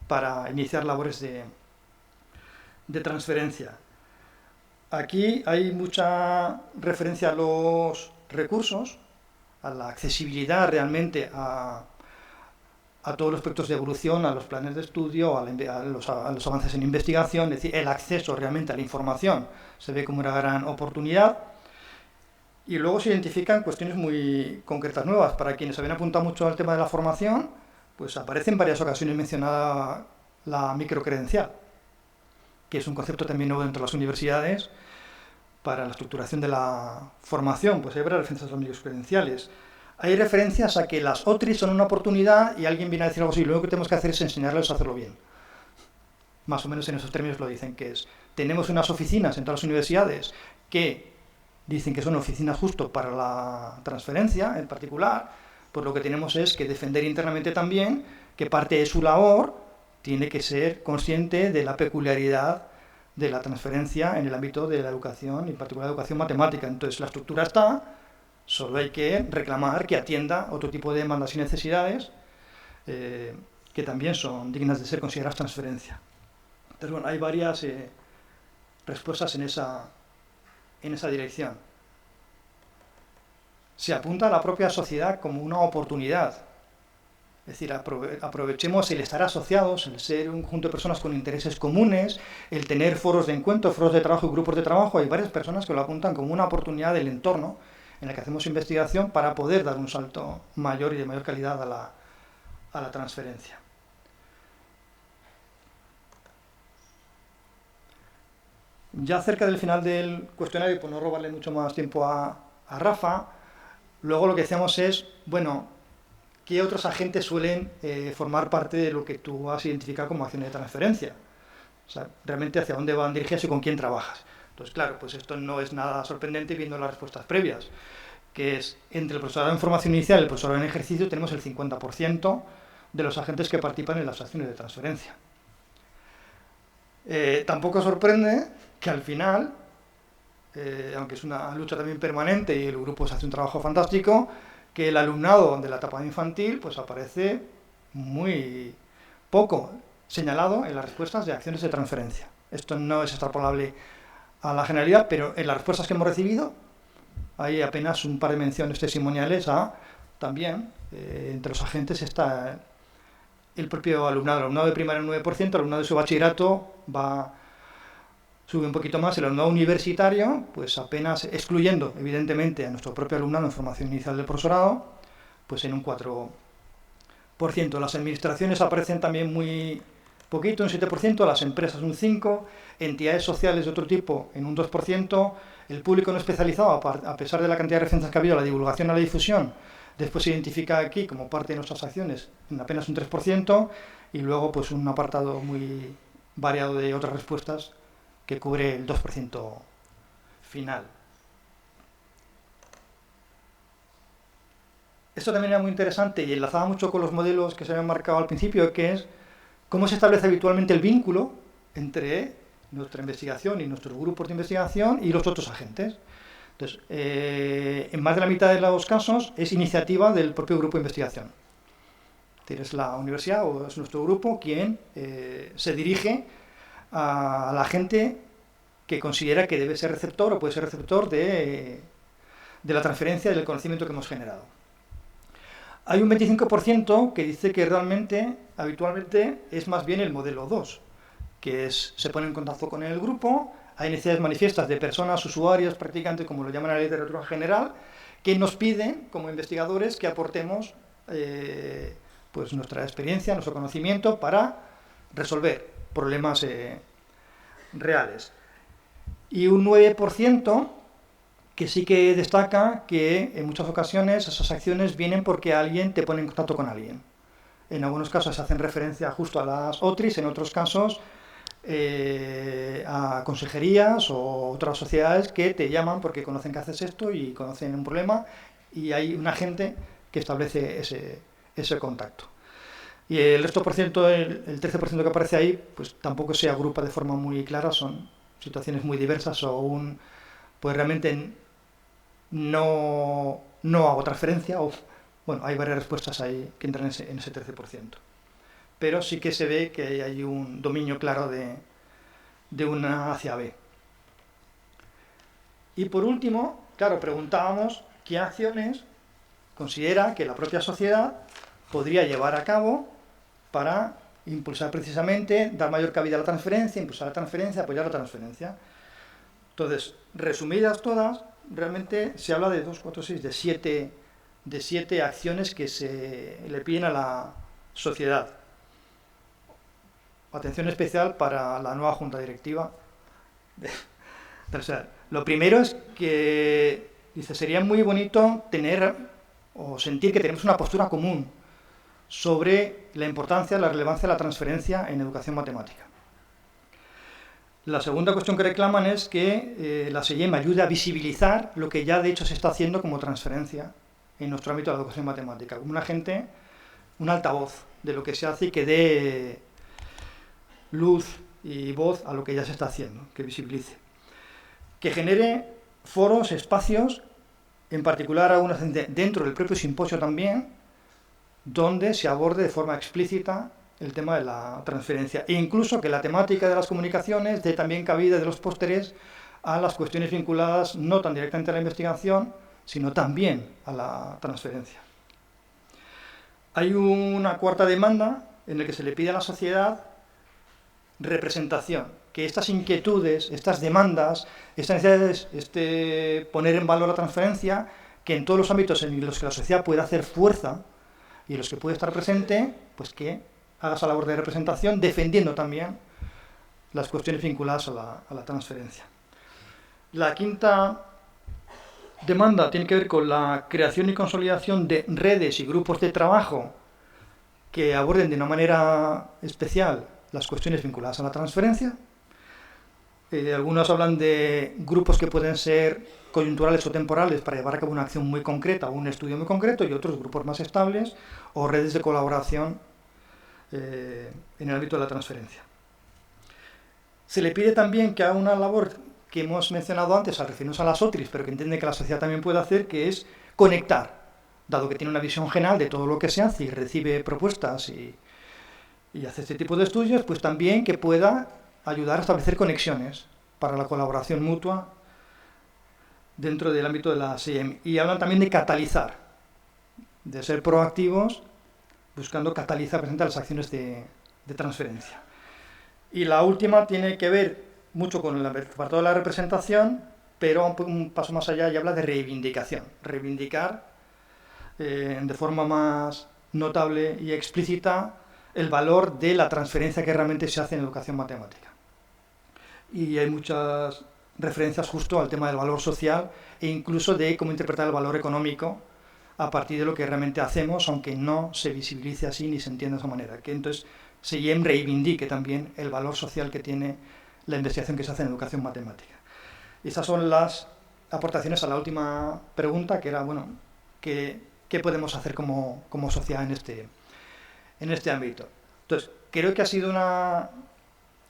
para iniciar labores de transferencia. Aquí hay mucha referencia a los recursos, a la accesibilidad realmente a todos los aspectos de evolución, a los planes de estudio, a los avances en investigación, es decir, el acceso realmente a la información se ve como una gran oportunidad. Y luego se identifican cuestiones muy concretas nuevas. Para quienes habían apuntado mucho al tema de la formación, pues aparece en varias ocasiones mencionada la microcredencial, que es un concepto también nuevo dentro de las universidades para la estructuración de la formación. Pues hay varias referencias a las microcredenciales. Hay referencias a que las OTRI son una oportunidad y alguien viene a decir algo así, lo único que tenemos que hacer es enseñarles a hacerlo bien. Más o menos en esos términos lo dicen, que es, tenemos unas oficinas en todas las universidades que dicen que son oficinas justo para la transferencia en particular, pues lo que tenemos es que defender internamente también que parte de su labor tiene que ser consciente de la peculiaridad de la transferencia en el ámbito de la educación, y en particular la educación matemática. Entonces la estructura está, solo hay que reclamar que atienda otro tipo de demandas y necesidades que también son dignas de ser consideradas transferencia. Entonces, bueno, hay varias respuestas en esa dirección. Se apunta a la propia sociedad como una oportunidad. Es decir, aprovechemos el estar asociados, el ser un conjunto de personas con intereses comunes, el tener foros de encuentro, foros de trabajo y grupos de trabajo. Hay varias personas que lo apuntan como una oportunidad del entorno en el que hacemos investigación para poder dar un salto mayor y de mayor calidad a la transferencia. Ya cerca del final del cuestionario, por no robarle mucho más tiempo a Rafa, luego lo que hacemos es, bueno, ¿qué otros agentes suelen formar parte de lo que tú has identificado como acciones de transferencia? O sea, realmente hacia dónde van dirigidas y con quién trabajas. Entonces, claro, pues esto no es nada sorprendente viendo las respuestas previas, que es entre el profesorado en formación inicial y el profesorado en ejercicio tenemos el 50% de los agentes que participan en las acciones de transferencia. Tampoco sorprende que al final, aunque es una lucha también permanente y el grupo se hace un trabajo fantástico, que el alumnado de la etapa infantil pues aparece muy poco señalado en las respuestas de acciones de transferencia. Esto no es extrapolable a la generalidad, pero en las respuestas que hemos recibido hay apenas un par de menciones testimoniales a también entre los agentes está el propio alumnado. El alumnado de primaria un 9%, el alumnado de su bachillerato sube un poquito más, el alumnado universitario, pues apenas, excluyendo evidentemente a nuestro propio alumnado en formación inicial del profesorado, pues en un 4%. Las administraciones aparecen también muy poquito, un 7%, las empresas un 5%, entidades sociales de otro tipo en un 2%, el público no especializado, a pesar de la cantidad de referencias que ha habido, la divulgación a la difusión, después se identifica aquí como parte de nuestras acciones en apenas un 3%, y luego pues un apartado muy variado de otras respuestas que cubre el 2% final. Esto también era muy interesante y enlazaba mucho con los modelos que se habían marcado al principio, que es cómo se establece habitualmente el vínculo entre nuestra investigación y nuestros grupos de investigación y los otros agentes. Entonces, en más de la mitad de los casos es iniciativa del propio grupo de investigación. Es la universidad o es nuestro grupo quien se dirige a la gente que considera que debe ser receptor o puede ser receptor de la transferencia del conocimiento que hemos generado. Hay un 25% que dice que realmente, habitualmente, es más bien el modelo 2, que es, se pone en contacto con el grupo, hay necesidades manifiestas de personas, usuarios, practicantes, como lo llaman en la literatura general, que nos piden, como investigadores, que aportemos pues nuestra experiencia, nuestro conocimiento para resolver problemas reales. Y un 9% que sí que destaca que en muchas ocasiones esas acciones vienen porque alguien te pone en contacto con alguien. En algunos casos se hacen referencia justo a las OTRIs, en otros casos a consejerías o otras sociedades que te llaman porque conocen que haces esto y conocen un problema y hay un agente que establece ese contacto. Y el resto por ciento, el 13% que aparece ahí, pues tampoco se agrupa de forma muy clara, son situaciones muy diversas o pues realmente no hago transferencia o, bueno, hay varias respuestas ahí que entran en ese 13%. Pero sí que se ve que hay un dominio claro de una hacia B. Y por último, claro, preguntábamos qué acciones considera que la propia sociedad podría llevar a cabo para impulsar precisamente, dar mayor cabida a la transferencia, impulsar la transferencia, apoyar la transferencia. Entonces, resumidas todas, realmente se habla de 2, 4, 6, de 7 acciones que se le piden a la sociedad. Atención especial para la nueva junta directiva. O sea, lo primero es que dice, sería muy bonito tener o sentir que tenemos una postura común sobre la importancia, la relevancia de la transferencia en educación matemática. La segunda cuestión que reclaman es que la SEIEM ayude a visibilizar lo que ya de hecho se está haciendo como transferencia en nuestro ámbito de la educación matemática, como un agente, un altavoz de lo que se hace y que dé luz y voz a lo que ya se está haciendo, que visibilice. Que genere foros, espacios, en particular algunos dentro del propio simposio también, donde se aborde de forma explícita el tema de la transferencia, e incluso que la temática de las comunicaciones dé también cabida de los pósteres a las cuestiones vinculadas no tan directamente a la investigación, sino también a la transferencia. Hay una cuarta demanda en la que se le pide a la sociedad representación, que estas inquietudes, estas demandas, estas necesidades, poner en valor la transferencia, que en todos los ámbitos en los que la sociedad puede hacer fuerza y en los que puede estar presente, pues que haga esa labor de representación, defendiendo también las cuestiones vinculadas a la transferencia. La quinta demanda tiene que ver con la creación y consolidación de redes y grupos de trabajo que aborden de una manera especial las cuestiones vinculadas a la transferencia. Algunos hablan de grupos que pueden ser coyunturales o temporales para llevar a cabo una acción muy concreta o un estudio muy concreto, y otros grupos más estables o redes de colaboración en el ámbito de la transferencia. Se le pide también que haga una labor que hemos mencionado antes al referirnos a las OTRIs, pero que entiende que la sociedad también puede hacer, que es conectar, dado que tiene una visión general de todo lo que se hace y recibe propuestas y hace este tipo de estudios, pues también que pueda ayudar a establecer conexiones para la colaboración mutua dentro del ámbito de la SEIEM. Y hablan también de catalizar, de ser proactivos, buscando catalizar presentar las acciones de transferencia. Y la última tiene que ver mucho con el apartado de la representación, pero un paso más allá y habla de reivindicación. Reivindicar de forma más notable y explícita el valor de la transferencia que realmente se hace en educación matemática. Y hay muchas referencias justo al tema del valor social e incluso de cómo interpretar el valor económico a partir de lo que realmente hacemos, aunque no se visibilice así ni se entienda de esa manera. Que entonces SEIEM reivindique también el valor social que tiene la investigación que se hace en educación matemática. Y esas son las aportaciones a la última pregunta, que era, bueno, ¿qué podemos hacer como sociedad en este ámbito? Entonces, creo que ha sido una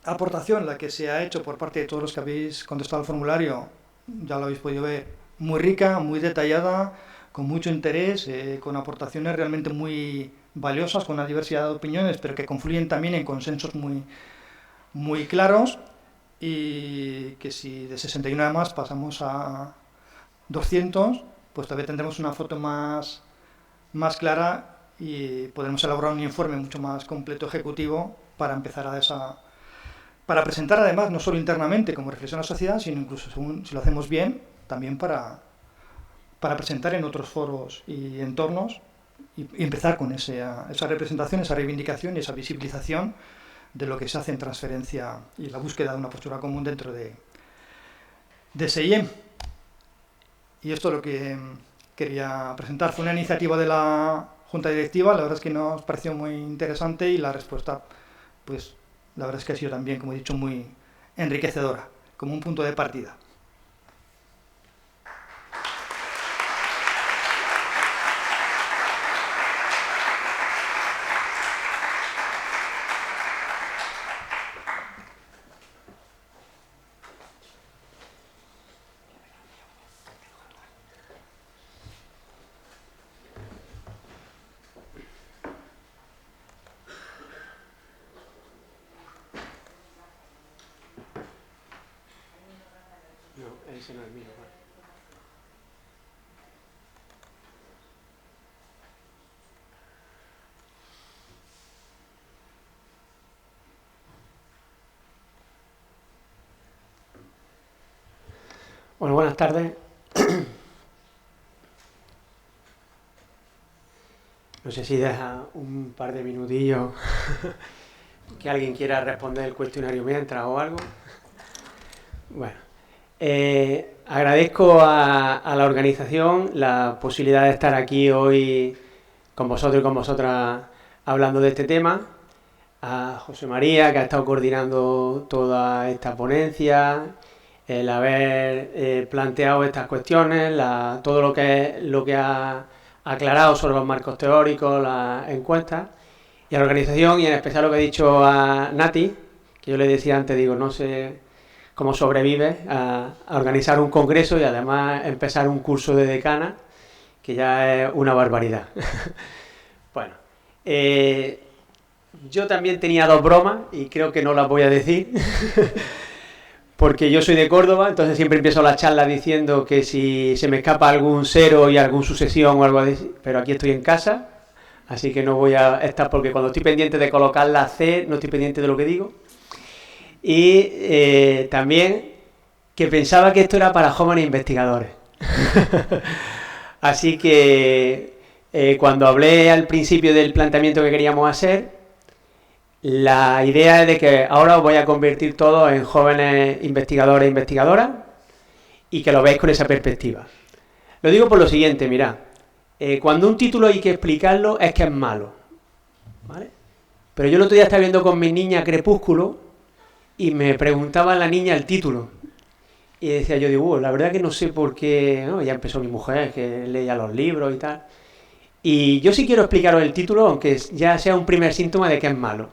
aportación la que se ha hecho por parte de todos los que habéis contestado al formulario, ya lo habéis podido ver, muy rica, muy detallada, con mucho interés, con aportaciones realmente muy valiosas, con una diversidad de opiniones, pero que confluyen también en consensos muy claros, y que si de 61 además pasamos a 200, pues todavía tendremos una foto más clara y podremos elaborar un informe mucho más completo ejecutivo para empezar para presentar además no solo internamente como reflexión a la sociedad, sino incluso si lo hacemos bien, también para presentar en otros foros y entornos y empezar con esa representación, esa reivindicación y esa visibilización de lo que se hace en transferencia y la búsqueda de una postura común dentro de SEIEM. Y esto es lo que quería presentar. Fue una iniciativa de la Junta Directiva, la verdad es que nos pareció muy interesante y la respuesta, pues la verdad es que ha sido también, como he dicho, muy enriquecedora, como un punto de partida. Ese no es mío, vale. Bueno, buenas tardes. No sé si deja un par de minutillos que alguien quiera responder el cuestionario mientras o algo. Bueno, agradezco a la organización la posibilidad de estar aquí hoy con vosotros y con vosotras hablando de este tema. A José María, que ha estado coordinando toda esta ponencia, el haber planteado estas cuestiones, todo lo que ha aclarado sobre los marcos teóricos, las encuestas, y a la organización, y en especial lo que ha dicho a Nati, que yo le decía antes, digo, no sé cómo sobrevive a organizar un congreso y además empezar un curso de decana, que ya es una barbaridad. Bueno, yo también tenía dos bromas y creo que no las voy a decir, porque yo soy de Córdoba, entonces siempre empiezo la charla diciendo que si se me escapa algún cero y algún sucesión o algo así, pero aquí estoy en casa, así que no voy a estar, porque cuando estoy pendiente de colocar la C, no estoy pendiente de lo que digo. Y también que pensaba que esto era para jóvenes investigadores. Así que cuando hablé al principio del planteamiento que queríamos hacer, la idea es de que ahora os voy a convertir todos en jóvenes investigadores e investigadoras y que lo veáis con esa perspectiva. Lo digo por lo siguiente, mirad, cuando un título hay que explicarlo es que es malo, ¿vale? Pero yo el otro día estaba viendo con mi niña Crepúsculo y me preguntaba la niña el título. Y decía yo, digo, la verdad que no sé por qué, ¿no? Ya empezó mi mujer, que leía los libros y tal. Y yo sí quiero explicaros el título, aunque ya sea un primer síntoma de que es malo.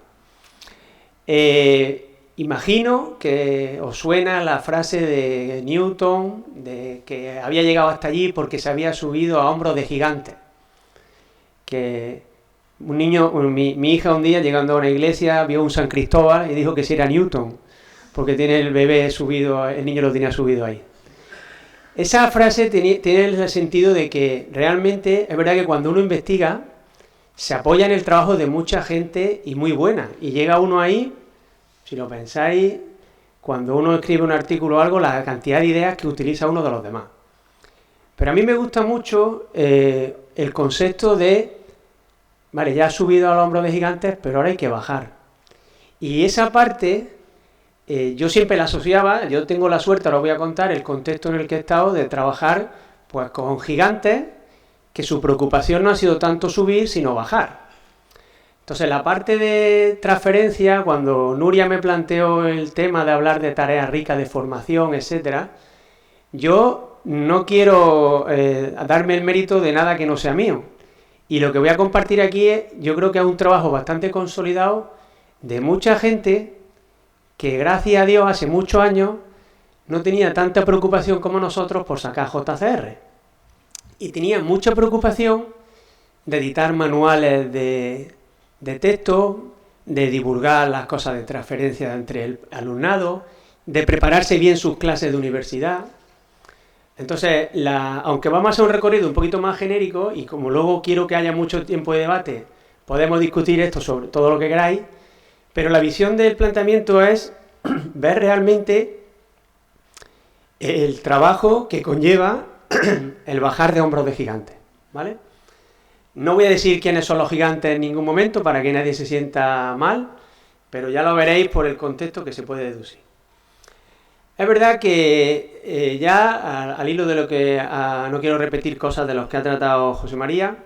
Imagino que os suena la frase de Newton, de que había llegado hasta allí porque se había subido a hombros de gigantes. Que un niño, mi hija un día llegando a una iglesia vio un San Cristóbal y dijo que si era Newton, porque tiene el bebé subido, el niño lo tenía subido ahí. Esa frase tiene el sentido de que realmente es verdad que cuando uno investiga se apoya en el trabajo de mucha gente y muy buena, y llega uno ahí, si lo pensáis, cuando uno escribe un artículo o algo, la cantidad de ideas que utiliza uno de los demás. Pero a mí me gusta mucho el concepto de vale, ya has subido al hombro de gigantes, pero ahora hay que bajar. Y esa parte, yo siempre la asociaba, yo tengo la suerte, ahora os voy a contar el contexto en el que he estado, de trabajar pues con gigantes, que su preocupación no ha sido tanto subir, sino bajar. Entonces, la parte de transferencia, cuando Nuria me planteó el tema de hablar de tareas ricas de formación, etcétera, yo no quiero darme el mérito de nada que no sea mío. Y lo que voy a compartir aquí es, yo creo que es un trabajo bastante consolidado de mucha gente que, gracias a Dios, hace muchos años no tenía tanta preocupación como nosotros por sacar JCR. Y tenía mucha preocupación de editar manuales de texto, de divulgar las cosas de transferencia entre el alumnado, de prepararse bien sus clases de universidad. Entonces, aunque vamos a hacer un recorrido un poquito más genérico, y como luego quiero que haya mucho tiempo de debate, podemos discutir esto sobre todo lo que queráis, pero la visión del planteamiento es ver realmente el trabajo que conlleva el bajar de hombros de gigantes, ¿vale? No voy a decir quiénes son los gigantes en ningún momento para que nadie se sienta mal, pero ya lo veréis por el contexto que se puede deducir. Es verdad que ya al hilo de lo que no quiero repetir cosas de los que ha tratado José María,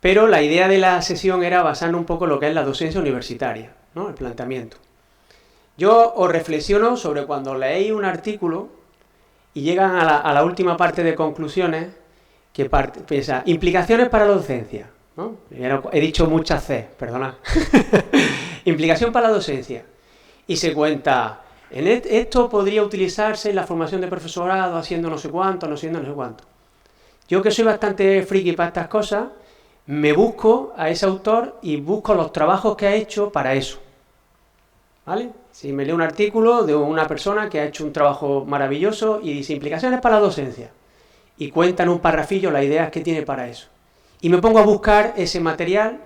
pero la idea de la sesión era basar un poco lo que es la docencia universitaria, ¿no? El planteamiento. Yo os reflexiono sobre cuando leéis un artículo y llegan a la última parte de conclusiones, que piensa, implicaciones para la docencia, ¿no? He dicho muchas C, perdona. Implicación para la docencia. Y se cuenta, esto podría utilizarse en la formación de profesorado, haciendo no sé cuánto, no sé cuánto. Yo, que soy bastante friki para estas cosas, me busco a ese autor y busco los trabajos que ha hecho para eso, ¿vale? Si me leo un artículo de una persona que ha hecho un trabajo maravilloso y dice implicaciones para la docencia, y cuenta en un parrafillo las ideas que tiene para eso, y me pongo a buscar ese material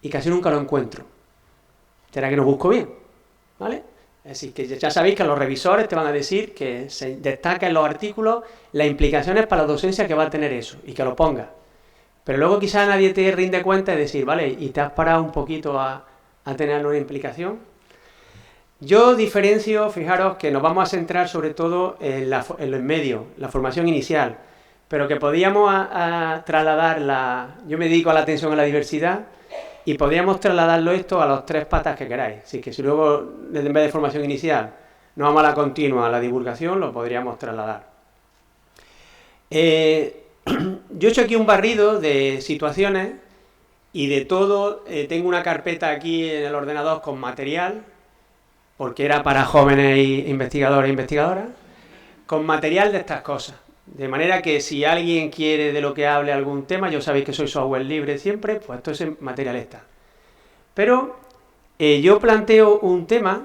y casi nunca lo encuentro. ¿Será que no busco bien? ¿Vale? Es decir, que ya sabéis que los revisores te van a decir que se destaca en los artículos las implicaciones para la docencia que va a tener eso, y que lo ponga. Pero luego quizás nadie te rinde cuenta de decir, vale, y te has parado un poquito a tener una implicación. Yo diferencio, fijaros, que nos vamos a centrar sobre todo en los medios, la formación inicial, pero que podíamos trasladar yo me dedico a la atención a la diversidad, y podríamos trasladarlo esto a las tres patas que queráis. Así que si luego, en vez de formación inicial, nos vamos a la continua, a la divulgación, lo podríamos trasladar. Yo he hecho aquí un barrido de situaciones y de todo. Tengo una carpeta aquí en el ordenador con material, porque era para jóvenes investigadores e investigadoras, con material de estas cosas. De manera que si alguien quiere de lo que hable algún tema, yo sabéis que soy software libre siempre, pues todo ese material está. Pero yo planteo un tema,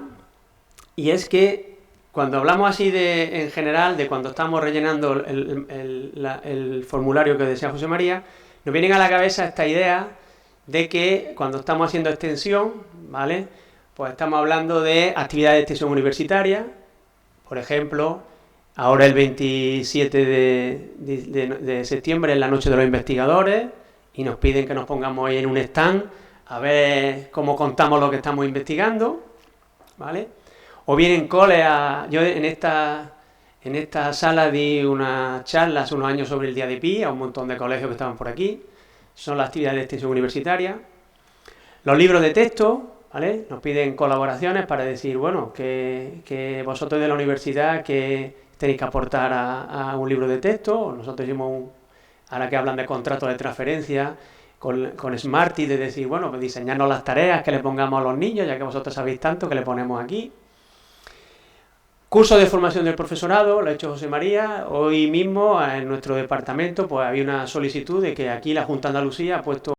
y es que cuando hablamos así en general, de cuando estamos rellenando el formulario que decía José María, nos vienen a la cabeza esta idea de que cuando estamos haciendo extensión, ¿vale?, pues estamos hablando de actividades de extensión universitaria. Por ejemplo, ahora el 27 de septiembre es la Noche de los Investigadores, y nos piden que nos pongamos ahí en un stand a ver cómo contamos lo que estamos investigando, ¿vale? O bien en coles, yo en esta sala di una charla hace unos años sobre el Día de Pi a un montón de colegios que estaban por aquí. Son las actividades de extensión universitaria. Los libros de texto, ¿vale? Nos piden colaboraciones para decir, bueno, que vosotros de la universidad que tenéis que aportar a un libro de texto. Nosotros hicimos ahora que hablan de contratos de transferencia, con Smarty, de decir, bueno, pues diseñarnos las tareas que le pongamos a los niños, ya que vosotros sabéis tanto que le ponemos aquí. Curso de formación del profesorado, lo ha hecho José María. Hoy mismo en nuestro departamento pues había una solicitud de que aquí la Junta de Andalucía ha puesto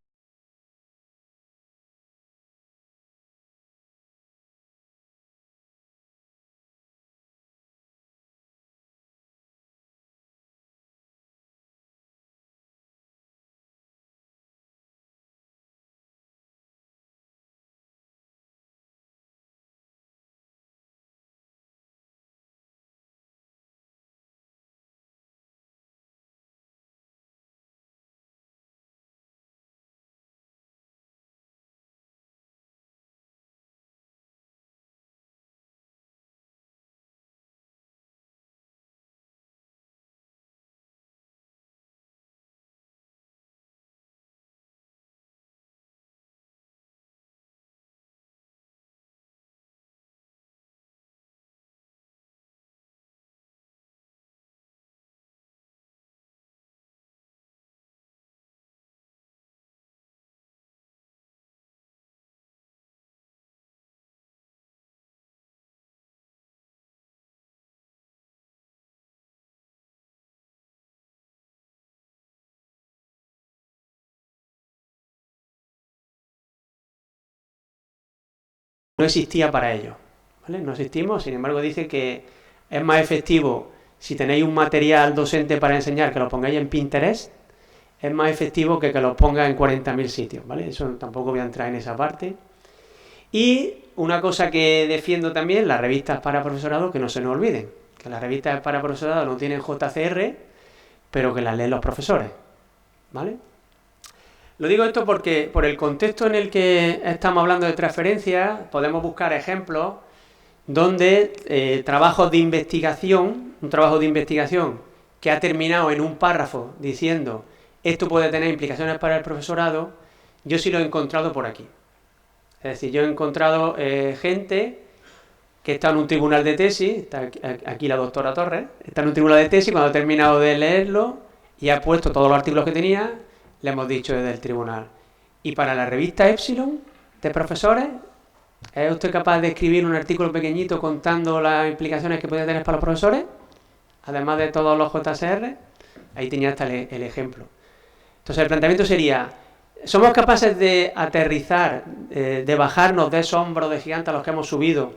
no existía para ellos, ¿vale? No existimos, sin embargo dice que es más efectivo si tenéis un material docente para enseñar que lo pongáis en Pinterest, es más efectivo que lo ponga en 40.000 sitios, ¿vale? Eso tampoco voy a entrar en esa parte. Y una cosa que defiendo también, las revistas para profesorado, que no se nos olviden, que las revistas para profesorado no tienen JCR, pero que las leen los profesores, ¿vale? Lo digo esto porque por el contexto en el que estamos hablando de transferencias, podemos buscar ejemplos donde trabajos de investigación, un trabajo de investigación que ha terminado en un párrafo diciendo esto puede tener implicaciones para el profesorado, yo sí lo he encontrado por aquí. Es decir, yo he encontrado gente que está en un tribunal de tesis, está aquí la doctora Torres, está en un tribunal de tesis, cuando ha terminado de leerlo y ha puesto todos los artículos que tenía, le hemos dicho desde el tribunal. Y para la revista Epsilon de profesores, ¿es usted capaz de escribir un artículo pequeñito contando las implicaciones que puede tener para los profesores? Además de todos los JCR, ahí tenía hasta el ejemplo. Entonces el planteamiento sería, ¿somos capaces de aterrizar, de bajarnos de esos hombros de gigantes a los que hemos subido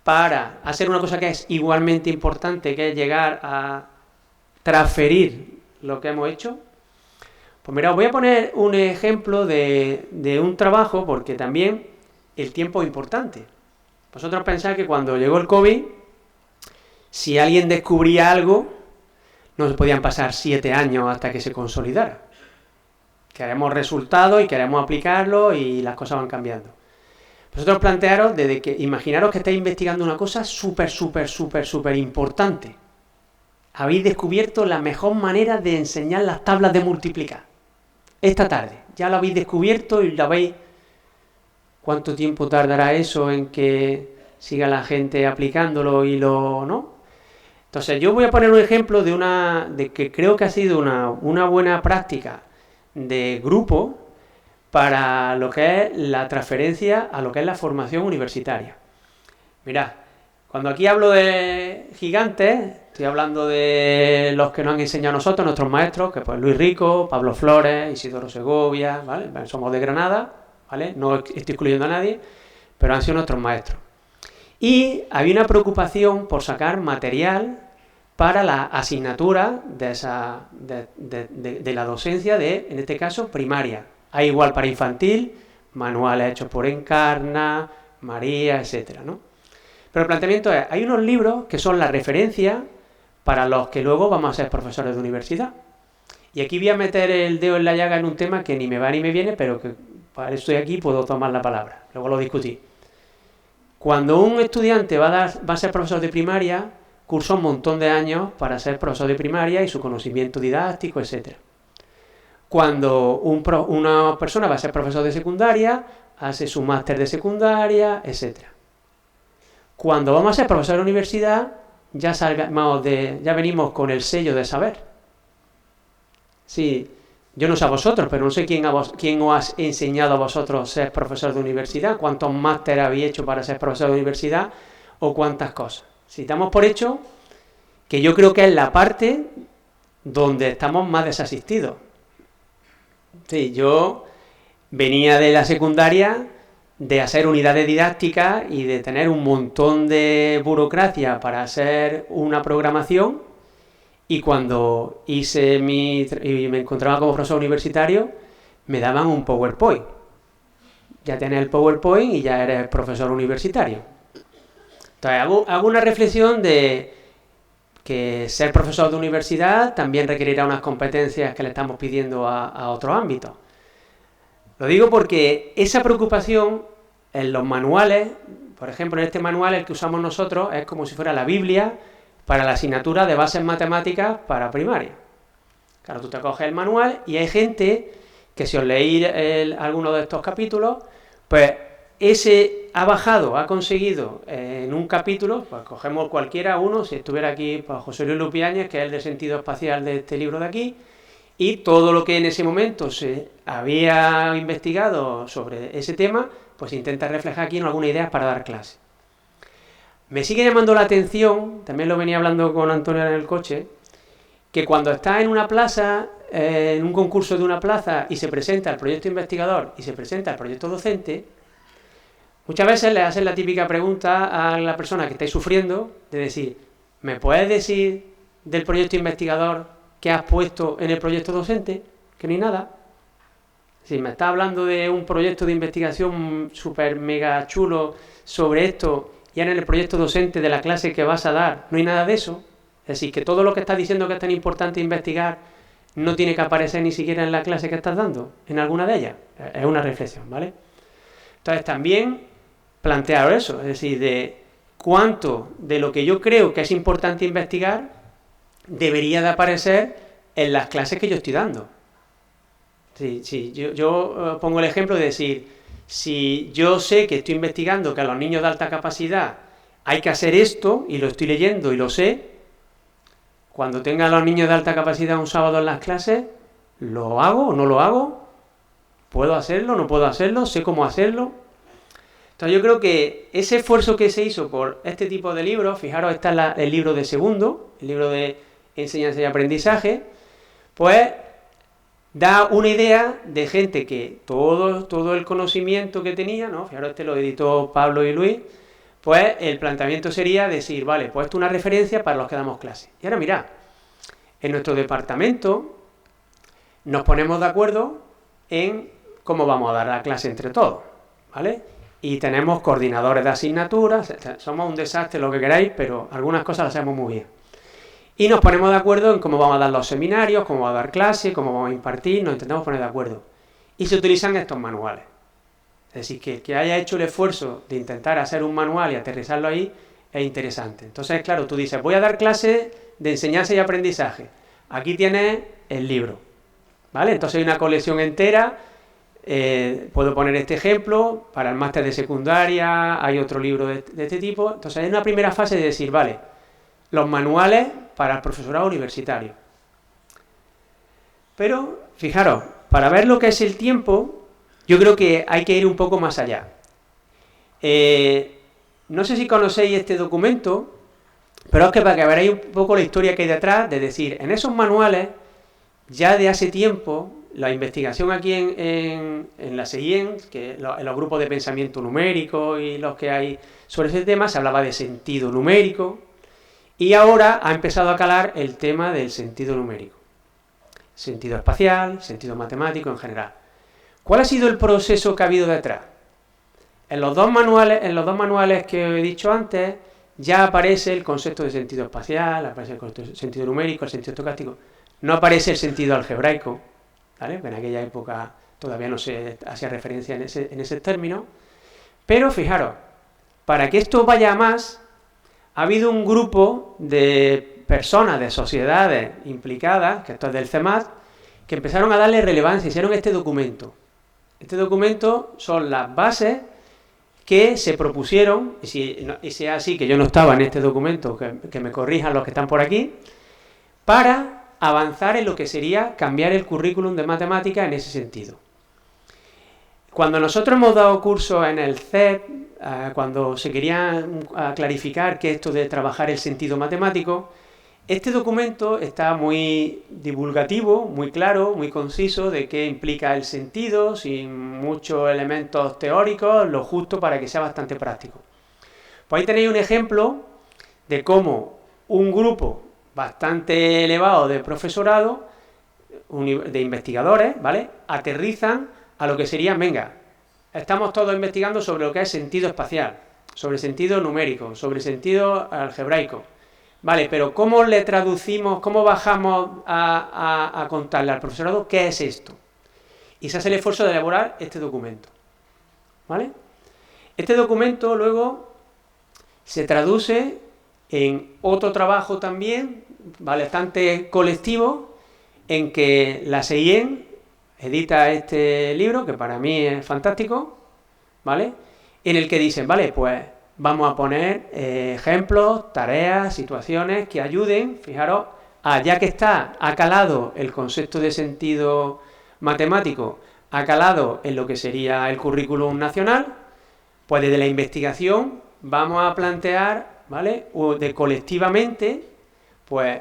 para hacer una cosa que es igualmente importante, que es llegar a transferir lo que hemos hecho? Pues mira, os voy a poner un ejemplo de un trabajo, porque también el tiempo es importante. Vosotros pensáis que cuando llegó el COVID, si alguien descubría algo, no se podían pasar 7 años hasta que se consolidara. Queremos resultados y queremos aplicarlo y las cosas van cambiando. Vosotros plantearos, imaginaros que estáis investigando una cosa súper importante. Habéis descubierto la mejor manera de enseñar las tablas de multiplicar. Esta tarde, ya lo habéis descubierto y lo veis. ¿Cuánto tiempo tardará eso en que siga la gente aplicándolo y no? Entonces yo voy a poner un ejemplo de que creo que ha sido una buena práctica de grupo para lo que es la transferencia a lo que es la formación universitaria. Mirad, cuando aquí hablo de gigantes, estoy hablando de los que nos han enseñado a nosotros, nuestros maestros, que pues Luis Rico, Pablo Flores, Isidoro Segovia, ¿vale? Somos de Granada, ¿vale? No estoy excluyendo a nadie, pero han sido nuestros maestros. Y había una preocupación por sacar material para la asignatura de la docencia en este caso, primaria. Hay igual para infantil, manuales hechos por Encarna, María, etcétera, ¿no? Pero el planteamiento es, hay unos libros que son la referencia para los que luego vamos a ser profesores de universidad. Y aquí voy a meter el dedo en la llaga en un tema que ni me va ni me viene, pero que para eso estoy aquí, puedo tomar la palabra. Luego lo discutí. Cuando un estudiante va a ser profesor de primaria, cursa un montón de años para ser profesor de primaria y su conocimiento didáctico, etcétera. Cuando una persona va a ser profesor de secundaria, hace su máster de secundaria, etcétera. Cuando vamos a ser profesor de universidad, ya venimos con el sello de saber. Sí, yo no sé a vosotros, pero no sé quién os ha enseñado a vosotros ser profesor de universidad, cuántos máster habéis hecho para ser profesor de universidad o cuántas cosas. Si damos por hecho que yo creo que es la parte donde estamos más desasistidos. Sí, yo venía de la secundaria de hacer unidades didácticas y de tener un montón de burocracia para hacer una programación, y cuando y me encontraba como profesor universitario, me daban un PowerPoint. Ya tenés el PowerPoint y ya eres profesor universitario. Entonces hago una reflexión de que ser profesor de universidad también requerirá unas competencias que le estamos pidiendo a otros ámbitos. Lo digo porque esa preocupación en los manuales, por ejemplo en este manual el que usamos nosotros, es como si fuera la Biblia para la asignatura de bases matemáticas para primaria. Claro, tú te coges el manual y hay gente que, si os leéis alguno de estos capítulos, pues ese ha conseguido en un capítulo, pues cogemos cualquiera uno, si estuviera aquí pues José Luis Lupiáñez, que es el de sentido espacial de este libro de aquí, y todo lo que en ese momento se había investigado sobre ese tema, pues intenta reflejar aquí en alguna idea para dar clase. Me sigue llamando la atención, también lo venía hablando con Antonio en el coche, que cuando está en una plaza, en un concurso de una plaza, y se presenta el proyecto investigador y se presenta el proyecto docente, Muchas veces le hacen la típica pregunta a la persona que estáis sufriendo, de decir, ¿me puedes decir del proyecto investigador que has puesto en el proyecto docente? Que no hay nada. Si me estás hablando de un proyecto de investigación súper mega chulo sobre esto, y ahora en el proyecto docente de la clase que vas a dar no hay nada de eso, es decir, que todo lo que estás diciendo que es tan importante investigar no tiene que aparecer ni siquiera en la clase que estás dando, en alguna de ellas. Es una reflexión, ¿vale? Entonces también plantear eso, es decir, de cuánto de lo que yo creo que es importante investigar debería de aparecer en las clases que yo estoy dando. Sí, yo pongo el ejemplo de decir, si yo sé que estoy investigando que a los niños de alta capacidad hay que hacer esto, y lo estoy leyendo y lo sé, cuando tenga a los niños de alta capacidad un sábado en las clases, ¿lo hago o no lo hago? ¿Puedo hacerlo? ¿No puedo hacerlo? ¿Sé cómo hacerlo? Entonces yo creo que ese esfuerzo que se hizo por este tipo de libros, fijaros, está el libro de segundo, el libro de enseñanza y aprendizaje, pues da una idea de gente que todo el conocimiento que tenía, ¿no? Fijaros, este lo editó Pablo y Luis, pues el planteamiento sería decir, vale, pues esto es una referencia para los que damos clase. Y ahora mirad, en nuestro departamento nos ponemos de acuerdo en cómo vamos a dar la clase entre todos, ¿vale? Y tenemos coordinadores de asignaturas, somos un desastre lo que queráis, pero algunas cosas las hacemos muy bien. Y nos ponemos de acuerdo en cómo vamos a dar los seminarios, cómo vamos a dar clases, cómo vamos a impartir, nos intentamos poner de acuerdo. Y se utilizan estos manuales. Es decir, que el que haya hecho el esfuerzo de intentar hacer un manual y aterrizarlo ahí es interesante. Entonces, claro, tú dices, voy a dar clases de enseñanza y aprendizaje. Aquí tienes el libro, ¿vale? Entonces hay una colección entera. Puedo poner este ejemplo, para el máster de secundaria hay otro libro de este tipo. Entonces hay una primera fase de decir, vale, los manuales para el profesorado universitario. Pero, fijaros, para ver lo que es el tiempo, yo creo que hay que ir un poco más allá. No sé si conocéis este documento, pero es que para que veáis un poco la historia que hay detrás, de decir, en esos manuales, ya de hace tiempo, la investigación aquí en la SEIEN, que en los grupos de pensamiento numérico y los que hay sobre ese tema, se hablaba de sentido numérico, y ahora ha empezado a calar el tema del sentido numérico. Sentido espacial, sentido matemático en general. ¿Cuál ha sido el proceso que ha habido detrás? En los dos manuales que he dicho antes, ya aparece el concepto de sentido espacial, aparece el concepto de sentido numérico, el sentido estocástico. No aparece el sentido algebraico, ¿vale? En aquella época todavía no se hacía referencia en ese término. Pero fijaros, para que esto vaya a más, ha habido un grupo de personas, de sociedades implicadas, que esto es del CEMAT, que empezaron a darle relevancia, hicieron este documento. Este documento son las bases que se propusieron, y si es así que yo no estaba en este documento, que me corrijan los que están por aquí, para avanzar en lo que sería cambiar el currículum de matemáticas en ese sentido. Cuando nosotros hemos dado cursos en el CEP, cuando se quería clarificar que esto de trabajar el sentido matemático, este documento está muy divulgativo, muy claro, muy conciso de qué implica el sentido, sin muchos elementos teóricos, lo justo para que sea bastante práctico. Pues ahí tenéis un ejemplo de cómo un grupo bastante elevado de profesorado, de investigadores, ¿vale?, aterrizan a lo que sería, venga, estamos todos investigando sobre lo que es sentido espacial, sobre sentido numérico, sobre sentido algebraico. Vale, pero ¿cómo le traducimos, cómo bajamos a contarle al profesorado qué es esto? Y se hace el esfuerzo de elaborar este documento, ¿vale? Este documento luego se traduce en otro trabajo también, bastante colectivo, en que la SEIEN edita este libro, que para mí es fantástico, ¿vale?, en el que dicen, vale, pues vamos a poner ejemplos, tareas, situaciones que ayuden, fijaros, ya que ha calado el concepto de sentido matemático, ha calado en lo que sería el currículum nacional, pues desde la investigación vamos a plantear, ¿vale?, colectivamente, pues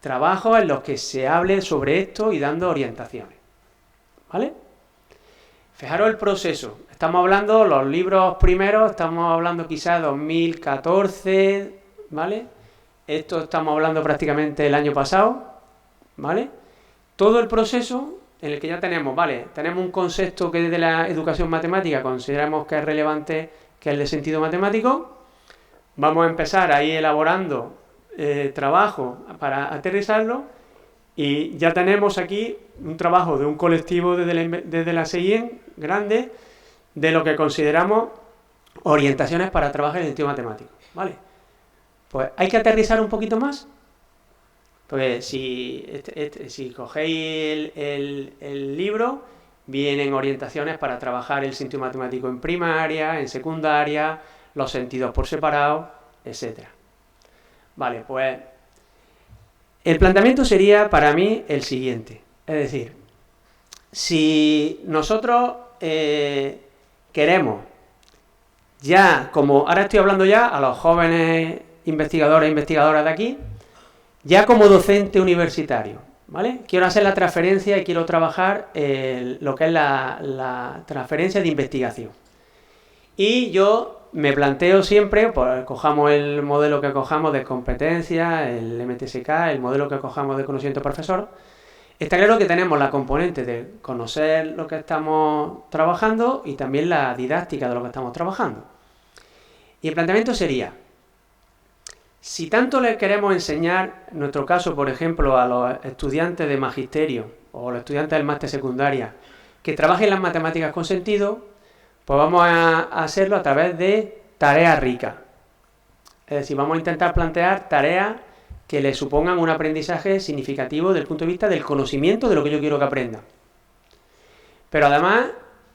trabajos en los que se hable sobre esto y dando orientaciones, ¿vale? Fijaros el proceso. Estamos hablando, los libros primeros, estamos hablando quizás 2014, ¿vale? Esto estamos hablando prácticamente el año pasado, ¿vale? Todo el proceso en el que ya tenemos, ¿vale? Tenemos un concepto que desde la educación matemática consideramos que es relevante, que es el de sentido matemático. Vamos a empezar ahí elaborando trabajo para aterrizarlo y ya tenemos aquí un trabajo de un colectivo desde la CEIEN grande de lo que consideramos orientaciones para trabajar en el sentido matemático, ¿vale? Pues hay que aterrizar un poquito más. Pues si cogéis el libro, vienen orientaciones para trabajar el sentido matemático en primaria, en secundaria, los sentidos por separado, etc. Vale, pues el planteamiento sería para mí el siguiente. Es decir, si nosotros queremos, ya como ahora estoy hablando ya a los jóvenes investigadores e investigadoras de aquí, ya como docente universitario, ¿vale? Quiero hacer la transferencia y quiero trabajar lo que es la transferencia de investigación. Y yo me planteo siempre, pues cojamos el modelo que cojamos de competencia, el MTSK, el modelo que cojamos de conocimiento profesor, está claro que tenemos la componente de conocer lo que estamos trabajando y también la didáctica de lo que estamos trabajando. Y el planteamiento sería, si tanto le queremos enseñar, en nuestro caso, por ejemplo, a los estudiantes de magisterio o los estudiantes del máster secundaria, que trabajen las matemáticas con sentido, pues vamos a hacerlo a través de tareas ricas. Es decir, vamos a intentar plantear tareas que les supongan un aprendizaje significativo desde el punto de vista del conocimiento de lo que yo quiero que aprendan. Pero además,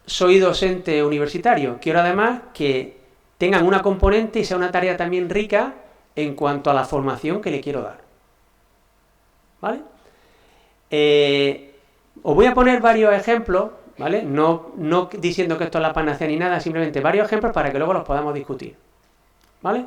soy docente universitario. Quiero además que tengan una componente y sea una tarea también rica en cuanto a la formación que le quiero dar. ¿Vale? Os voy a poner varios ejemplos, ¿vale? No diciendo que esto es la panacea ni nada, simplemente varios ejemplos para que luego los podamos discutir. ¿Vale?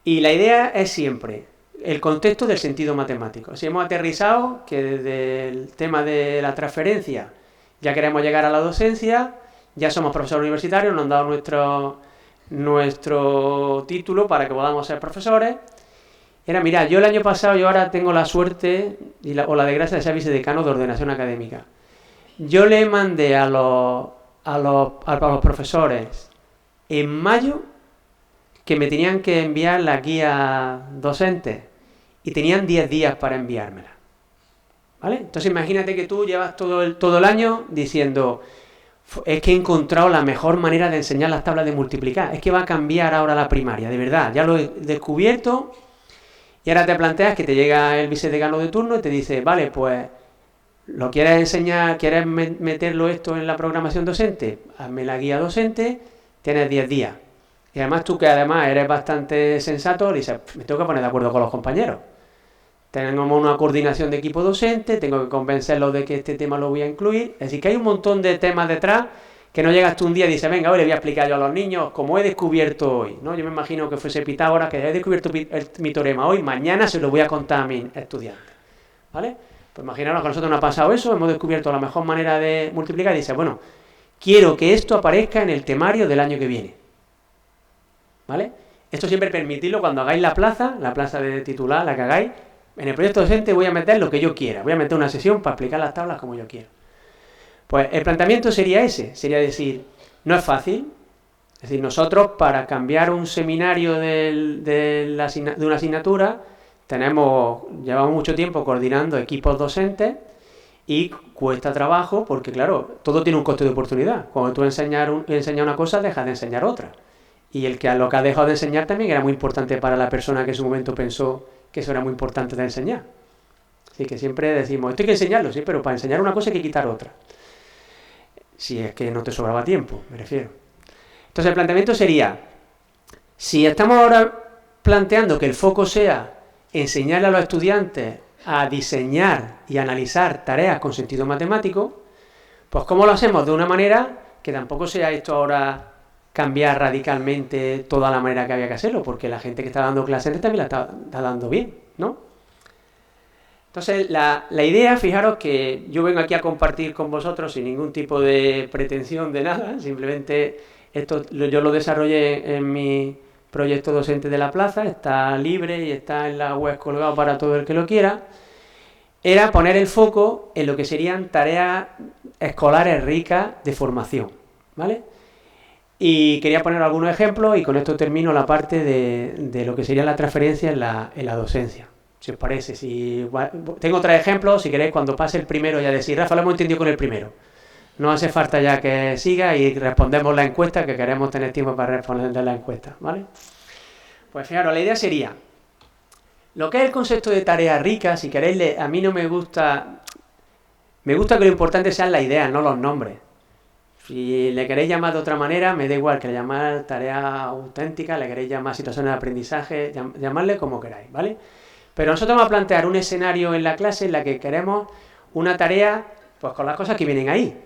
Y la idea es siempre el contexto del sentido matemático. Si hemos aterrizado que desde el tema de la transferencia ya queremos llegar a la docencia, ya somos profesores universitarios, nos han dado nuestro título para que podamos ser profesores. Era, mirad, yo el año pasado, yo ahora tengo la suerte o la desgracia de ser vicedecano de ordenación académica. Yo le mandé a los profesores en mayo que me tenían que enviar la guía docente y tenían 10 días para enviármela. ¿Vale? Entonces imagínate que tú llevas todo el año diciendo, es que he encontrado la mejor manera de enseñar las tablas de multiplicar, es que va a cambiar ahora la primaria, de verdad, ya lo he descubierto. Y ahora te planteas que te llega el vicedecano de turno y te dice, vale, pues, ¿lo quieres enseñar, quieres meterlo esto en la programación docente? Hazme la guía docente, tienes 10 días. Y además tú, que además eres bastante sensato, dices, me tengo que poner de acuerdo con los compañeros. Tenemos una coordinación de equipo docente, tengo que convencerlos de que este tema lo voy a incluir. Es decir, que hay un montón de temas detrás que no llegas tú un día y dices, venga, hoy le voy a explicar yo a los niños como he descubierto hoy, ¿no? Yo me imagino que fuese Pitágoras, que he descubierto mi teorema hoy, mañana se lo voy a contar a mis estudiantes, ¿vale? Pues imaginaros que a nosotros nos ha pasado eso, hemos descubierto la mejor manera de multiplicar y dices, bueno, quiero que esto aparezca en el temario del año que viene, ¿vale? Esto siempre permitidlo cuando hagáis la plaza de titular, la que hagáis, en el proyecto docente voy a meter lo que yo quiera, voy a meter una sesión para explicar las tablas como yo quiero. Pues el planteamiento sería ese, sería decir, no es fácil, es decir, nosotros para cambiar un seminario de una asignatura, llevamos mucho tiempo coordinando equipos docentes y cuesta trabajo porque, claro, todo tiene un coste de oportunidad. Cuando tú enseñas una cosa, dejas de enseñar otra. Y lo que ha dejado de enseñar también era muy importante para la persona que en su momento pensó que eso era muy importante de enseñar. Así que siempre decimos, esto hay que enseñarlo, sí, pero para enseñar una cosa hay que quitar otra. Si es que no te sobraba tiempo, me refiero. Entonces el planteamiento sería, si estamos ahora planteando que el foco sea enseñarle a los estudiantes a diseñar y analizar tareas con sentido matemático, pues ¿cómo lo hacemos? De una manera que tampoco sea esto ahora cambiar radicalmente toda la manera que había que hacerlo, porque la gente que está dando clases también la está dando bien, ¿no? Entonces, la idea, fijaros que yo vengo aquí a compartir con vosotros sin ningún tipo de pretensión de nada, simplemente esto yo lo desarrollé en mi proyecto docente de la plaza, está libre y está en la web colgado para todo el que lo quiera. Era poner el foco en lo que serían tareas escolares ricas de formación, ¿vale? Y quería poner algunos ejemplos y con esto termino la parte de lo que sería la transferencia en la docencia. Si os parece, tengo otros ejemplos, si queréis cuando pase el primero ya decir, Rafa, lo hemos entendido con el primero. No hace falta ya que siga y respondemos la encuesta, que queremos tener tiempo para responder la encuesta, ¿vale? Pues fijaros, la idea sería, lo que es el concepto de tarea rica, si queréis, a mí no me gusta que lo importante sean las ideas, no los nombres. Si le queréis llamar de otra manera, me da igual que le llamar tarea auténtica, le queréis llamar situaciones de aprendizaje, llamarle como queráis, ¿vale? Pero nosotros vamos a plantear un escenario en la clase en la que queremos una tarea, pues con las cosas que vienen ahí.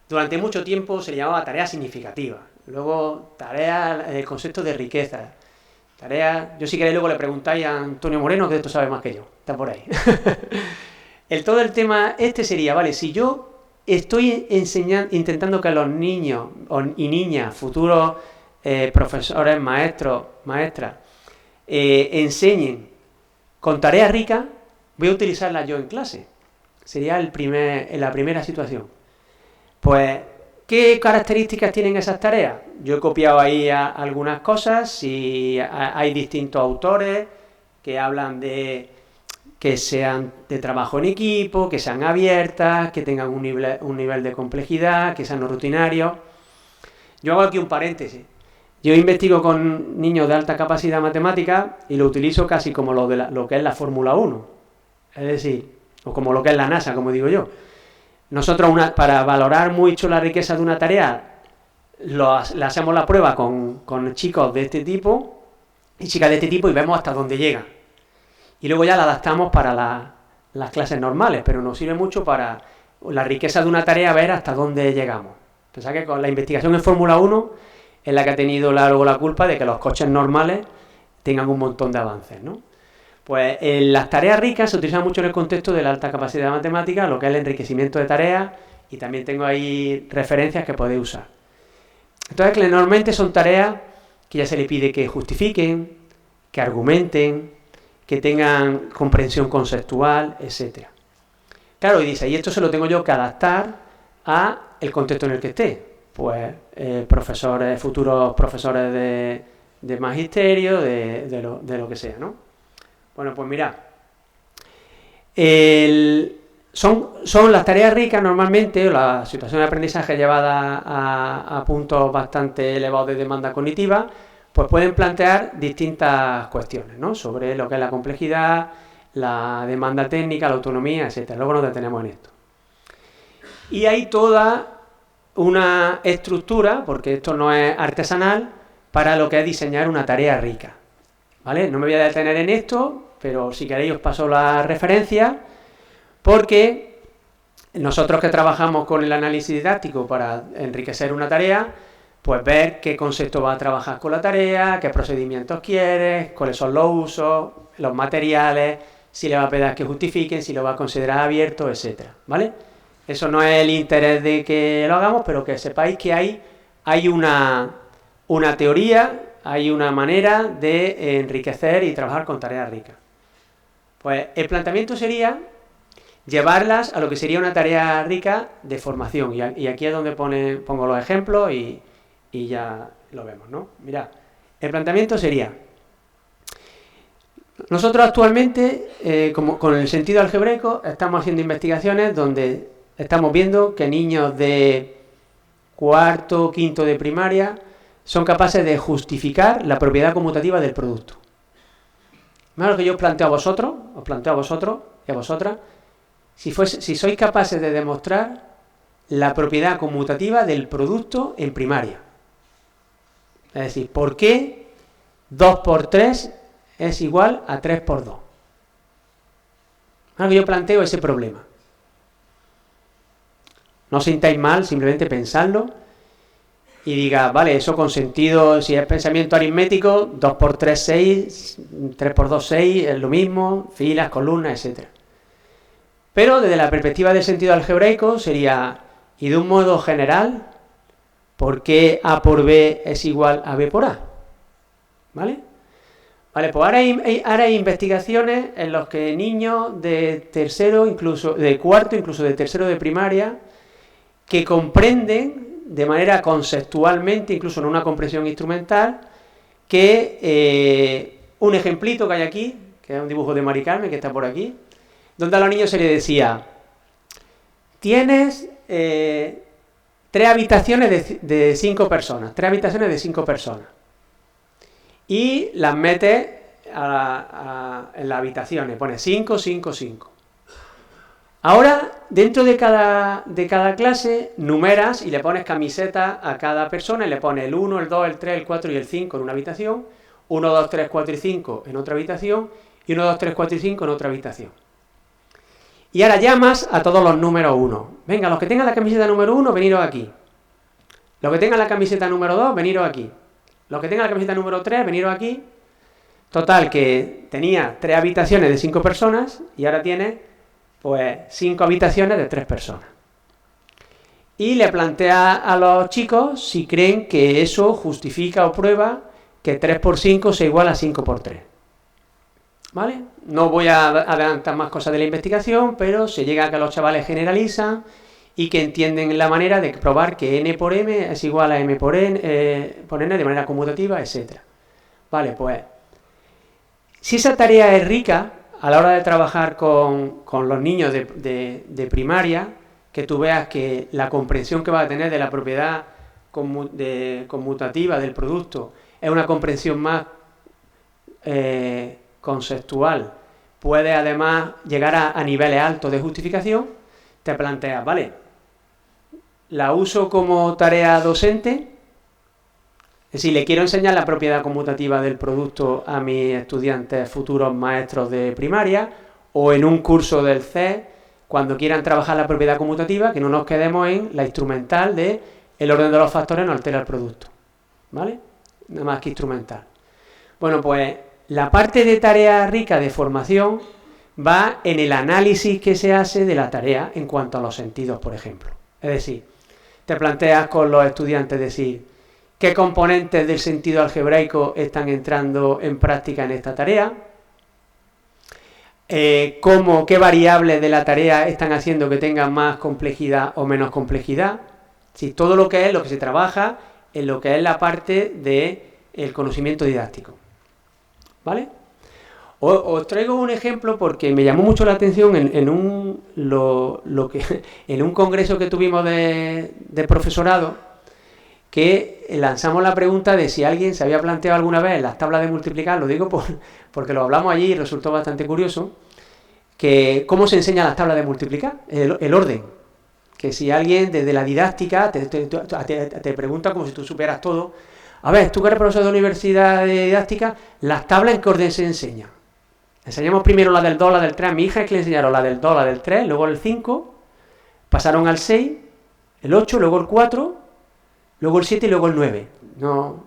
Durante mucho tiempo se le llamaba tarea significativa, luego tarea, el concepto de riqueza, tarea, yo si queréis luego le preguntáis a Antonio Moreno, que de esto sabe más que yo, está por ahí. Todo el tema sería, vale, si yo estoy intentando que los niños y niñas, futuros profesores, maestros, maestras, enseñen con tareas ricas, voy a utilizarlas yo en clase. Sería la primera situación. Pues, ¿qué características tienen esas tareas? Yo he copiado ahí algunas cosas, y hay distintos autores que hablan de que sean de trabajo en equipo, que sean abiertas, que tengan un nivel de complejidad, que sean no rutinarios. Yo hago aquí un paréntesis. Yo investigo con niños de alta capacidad matemática y lo utilizo casi como lo que es la Fórmula 1. Es decir, o como lo que es la NASA, como digo yo. Nosotros, para valorar mucho la riqueza de una tarea, le hacemos la prueba con chicos de este tipo y chicas de este tipo y vemos hasta dónde llegan. Y luego ya la adaptamos para las clases normales, pero nos sirve mucho para la riqueza de una tarea, ver hasta dónde llegamos. Pensad que con la investigación en Fórmula 1 es la que ha tenido luego la culpa de que los coches normales tengan un montón de avances, ¿no? Pues las tareas ricas se utilizan mucho en el contexto de la alta capacidad matemática, lo que es el enriquecimiento de tareas, y también tengo ahí referencias que podéis usar. Entonces, normalmente son tareas que ya se le pide que justifiquen, que argumenten, que tengan comprensión conceptual, etc. Claro, y dice, y esto se lo tengo yo que adaptar a el contexto en el que esté. Pues futuros profesores de magisterio, de lo que sea, ¿no? Bueno, pues mirad, son las tareas ricas normalmente, o la situación de aprendizaje llevada a puntos bastante elevados de demanda cognitiva, pues pueden plantear distintas cuestiones, ¿no? Sobre lo que es la complejidad, la demanda técnica, la autonomía, etc. Luego nos detenemos en esto. Y hay toda una estructura, porque esto no es artesanal, para lo que es diseñar una tarea rica, ¿vale? No me voy a detener en esto, pero si queréis os paso la referencia, porque nosotros que trabajamos con el análisis didáctico para enriquecer una tarea, pues ver qué concepto va a trabajar con la tarea, qué procedimientos quieres, cuáles son los usos, los materiales, si le va a pedir que justifiquen, si lo va a considerar abierto, etcétera, ¿vale? Eso no es el interés de que lo hagamos, pero que sepáis que hay una teoría, hay una manera de enriquecer y trabajar con tareas ricas. Pues el planteamiento sería llevarlas a lo que sería una tarea rica de formación. Y aquí es donde pongo los ejemplos y ya lo vemos, ¿no? Mirad, el planteamiento sería, nosotros actualmente, como con el sentido algebraico, estamos haciendo investigaciones donde estamos viendo que niños de cuarto, quinto de primaria son capaces de justificar la propiedad conmutativa del producto. Más lo que yo os planteo a vosotros y a vosotras, si sois capaces de demostrar la propiedad conmutativa del producto en primaria. Es decir, ¿por qué 2 por 3 es igual a 3 por 2? Más que yo planteo ese problema. No os sintáis mal, simplemente pensadlo. y digas, vale, eso con sentido, si es pensamiento aritmético, 2 por 3, 6, 3 por 2, 6, es lo mismo, filas, columnas, etc. Pero desde la perspectiva del sentido algebraico sería, y de un modo general, ¿por qué A por B es igual a B por A? ¿Vale? Vale, pues ahora hay investigaciones en las que niños de tercero, incluso de cuarto, incluso de tercero de primaria, que comprenden de manera conceptualmente, incluso en una comprensión instrumental, que un ejemplito que hay aquí, que es un dibujo de Mari Carmen, que está por aquí, donde a los niños se les decía, tienes 3 habitaciones de 5 personas, 3 habitaciones de 5 personas. Y las metes en las habitaciones, pone 5, 5, 5. Ahora, dentro de cada clase, numeras y le pones camiseta a cada persona y le pones el 1, el 2, el 3, el 4 y el 5 en una habitación, 1, 2, 3, 4 y 5 en otra habitación, y 1, 2, 3, 4 y 5 en otra habitación. Y ahora llamas a todos los números 1. Venga, los que tengan la camiseta número 1, veniros aquí. Los que tengan la camiseta número 2, veniros aquí. Los que tengan la camiseta número 3, veniros aquí. Total, que tenía 3 habitaciones de 5 personas y ahora tiene, pues, 5 habitaciones de 3 personas. Y le plantea a los chicos si creen que eso justifica o prueba que 3 por 5 sea igual a 5 por 3. ¿Vale? No voy a adelantar más cosas de la investigación, pero se llega a que los chavales generalizan y que entienden la manera de probar que n por m es igual a m por n de manera conmutativa, etc. Vale, pues, si esa tarea es rica, a la hora de trabajar con los niños de primaria, que tú veas que la comprensión que va a tener de la propiedad conmutativa del producto es una comprensión más conceptual, puede además llegar a niveles altos de justificación, te planteas, vale, la uso como tarea docente, es decir, le quiero enseñar la propiedad conmutativa del producto a mis estudiantes futuros maestros de primaria, o en un curso del CES, cuando quieran trabajar la propiedad conmutativa, que no nos quedemos en la instrumental de el orden de los factores no altera el producto, ¿vale? Nada más que instrumental. Bueno, pues la parte de tarea rica de formación va en el análisis que se hace de la tarea en cuanto a los sentidos, por ejemplo. Es decir, te planteas con los estudiantes decir, ¿qué componentes del sentido algebraico están entrando en práctica en esta tarea? ¿Qué variables de la tarea están haciendo que tengan más complejidad o menos complejidad? Si todo lo que se trabaja en lo que es la parte del conocimiento didáctico. ¿Vale? Os traigo un ejemplo porque me llamó mucho la atención en un congreso que tuvimos de profesorado, que lanzamos la pregunta de si alguien se había planteado alguna vez las tablas de multiplicar, lo digo porque lo hablamos allí y resultó bastante curioso, que cómo se enseña las tablas de multiplicar, el orden. Que si alguien desde la didáctica te pregunta como si tú supieras todo, a ver, tú que eres profesor de universidad de didáctica, las tablas en qué orden se enseñan. Enseñamos primero la del 2, la del 3, a mi hija es que le enseñaron la del 2, la del 3, luego el 5, pasaron al 6, el 8, luego el 4, luego el 7 y luego el 9. No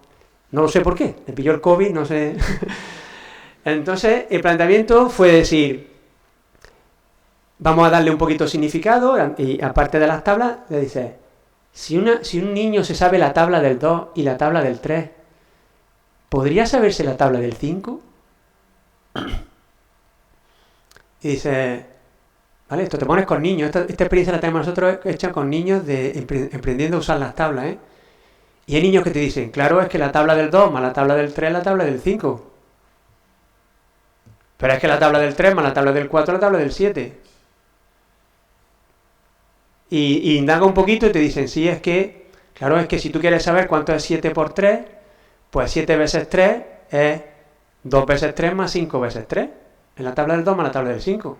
lo sé por qué, le pilló el COVID, no sé. Entonces, el planteamiento fue decir, vamos a darle un poquito de significado, y aparte de las tablas, le dice, si un niño se sabe la tabla del 2 y la tabla del 3, ¿podría saberse la tabla del 5? Y dice, vale, esto te pones con niños, esta experiencia la tenemos nosotros hecha con niños emprendiendo a usar las tablas, ¿eh? Y hay niños que te dicen, claro, es que la tabla del 2 más la tabla del 3 es la tabla del 5. Pero es que la tabla del 3 más la tabla del 4 es la tabla del 7. Y indaga un poquito y te dicen, sí, es que, claro, es que si tú quieres saber cuánto es 7 por 3, pues 7 veces 3 es 2 veces 3 más 5 veces 3. En la tabla del 2 más la tabla del 5.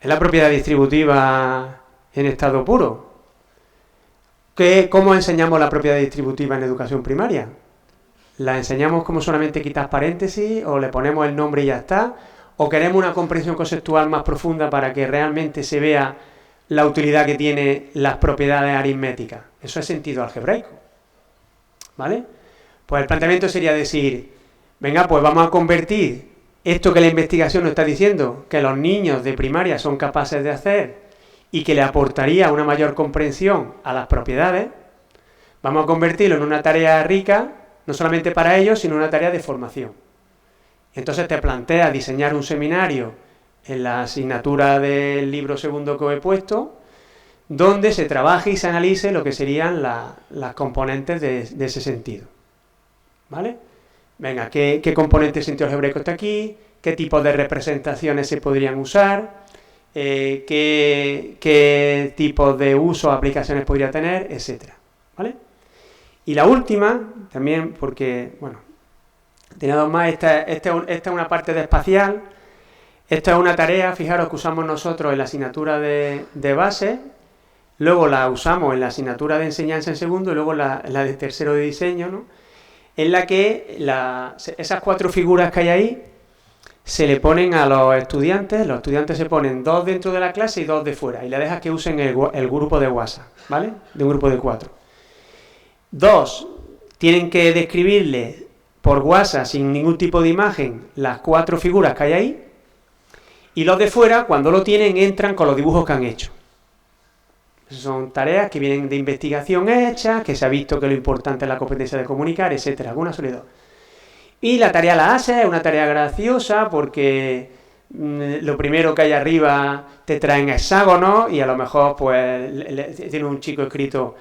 Es la propiedad distributiva en estado puro. ¿Cómo enseñamos la propiedad distributiva en educación primaria? ¿La enseñamos como solamente quitas paréntesis o le ponemos el nombre y ya está? ¿O queremos una comprensión conceptual más profunda para que realmente se vea la utilidad que tiene las propiedades aritméticas? Es Eso es sentido algebraico. ¿Vale? Pues el planteamiento sería decir, venga, pues vamos a convertir esto que la investigación nos está diciendo, que los niños de primaria son capaces de hacer y que le aportaría una mayor comprensión a las propiedades, vamos a convertirlo en una tarea rica, no solamente para ellos, sino una tarea de formación. Entonces te planteas diseñar un seminario en la asignatura del libro segundo que os he puesto, donde se trabaje y se analice lo que serían las componentes de ese sentido. ¿Vale? Venga, ¿qué componente de sentido algebraico está aquí? ¿Qué tipos de representaciones se podrían usar? ¿Qué tipos de uso o aplicaciones podría tener? Etcétera. ¿Vale? Y la última, también porque, bueno, tenía dos más, esta es una parte de espacial. Esta es una tarea, fijaros, que usamos nosotros en la asignatura de base, luego la usamos en la asignatura de enseñanza en segundo y luego la de tercero de diseño, ¿no? En la que esas 4 figuras que hay ahí se le ponen a los estudiantes se ponen 2 dentro de la clase y 2 de fuera, y le dejas que usen el grupo de WhatsApp, ¿vale? De un grupo de 4. 2 tienen que describirle por WhatsApp, sin ningún tipo de imagen, las 4 figuras que hay ahí, y los de fuera, cuando lo tienen, entran con los dibujos que han hecho. Son tareas que vienen de investigación hechas, que se ha visto que lo importante es la competencia de comunicar, etcétera, alguna soledad. Y la tarea la hace, es una tarea graciosa porque lo primero que hay arriba te traen hexágonos y a lo mejor pues tiene un chico escrito,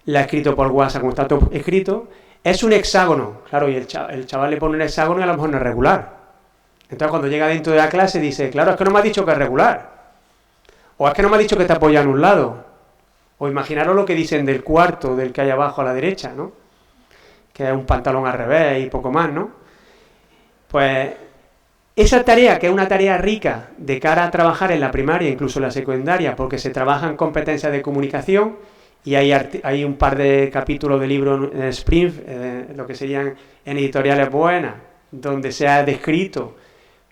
la ha escrito por WhatsApp, como está todo escrito, es un hexágono, claro, y el chaval le pone un hexágono y a lo mejor no es regular. Entonces cuando llega dentro de la clase dice, claro, es que no me has dicho que es regular, o es que no me has dicho que te apoya en un lado. O imaginaros lo que dicen del cuarto, del que hay abajo a la derecha, ¿no? Que es un pantalón al revés y poco más, ¿no? Pues esa tarea, que es una tarea rica de cara a trabajar en la primaria, incluso en la secundaria, porque se trabajan competencias de comunicación, y hay un par de capítulos de libros en Spring, lo que serían en editoriales buenas, donde se ha descrito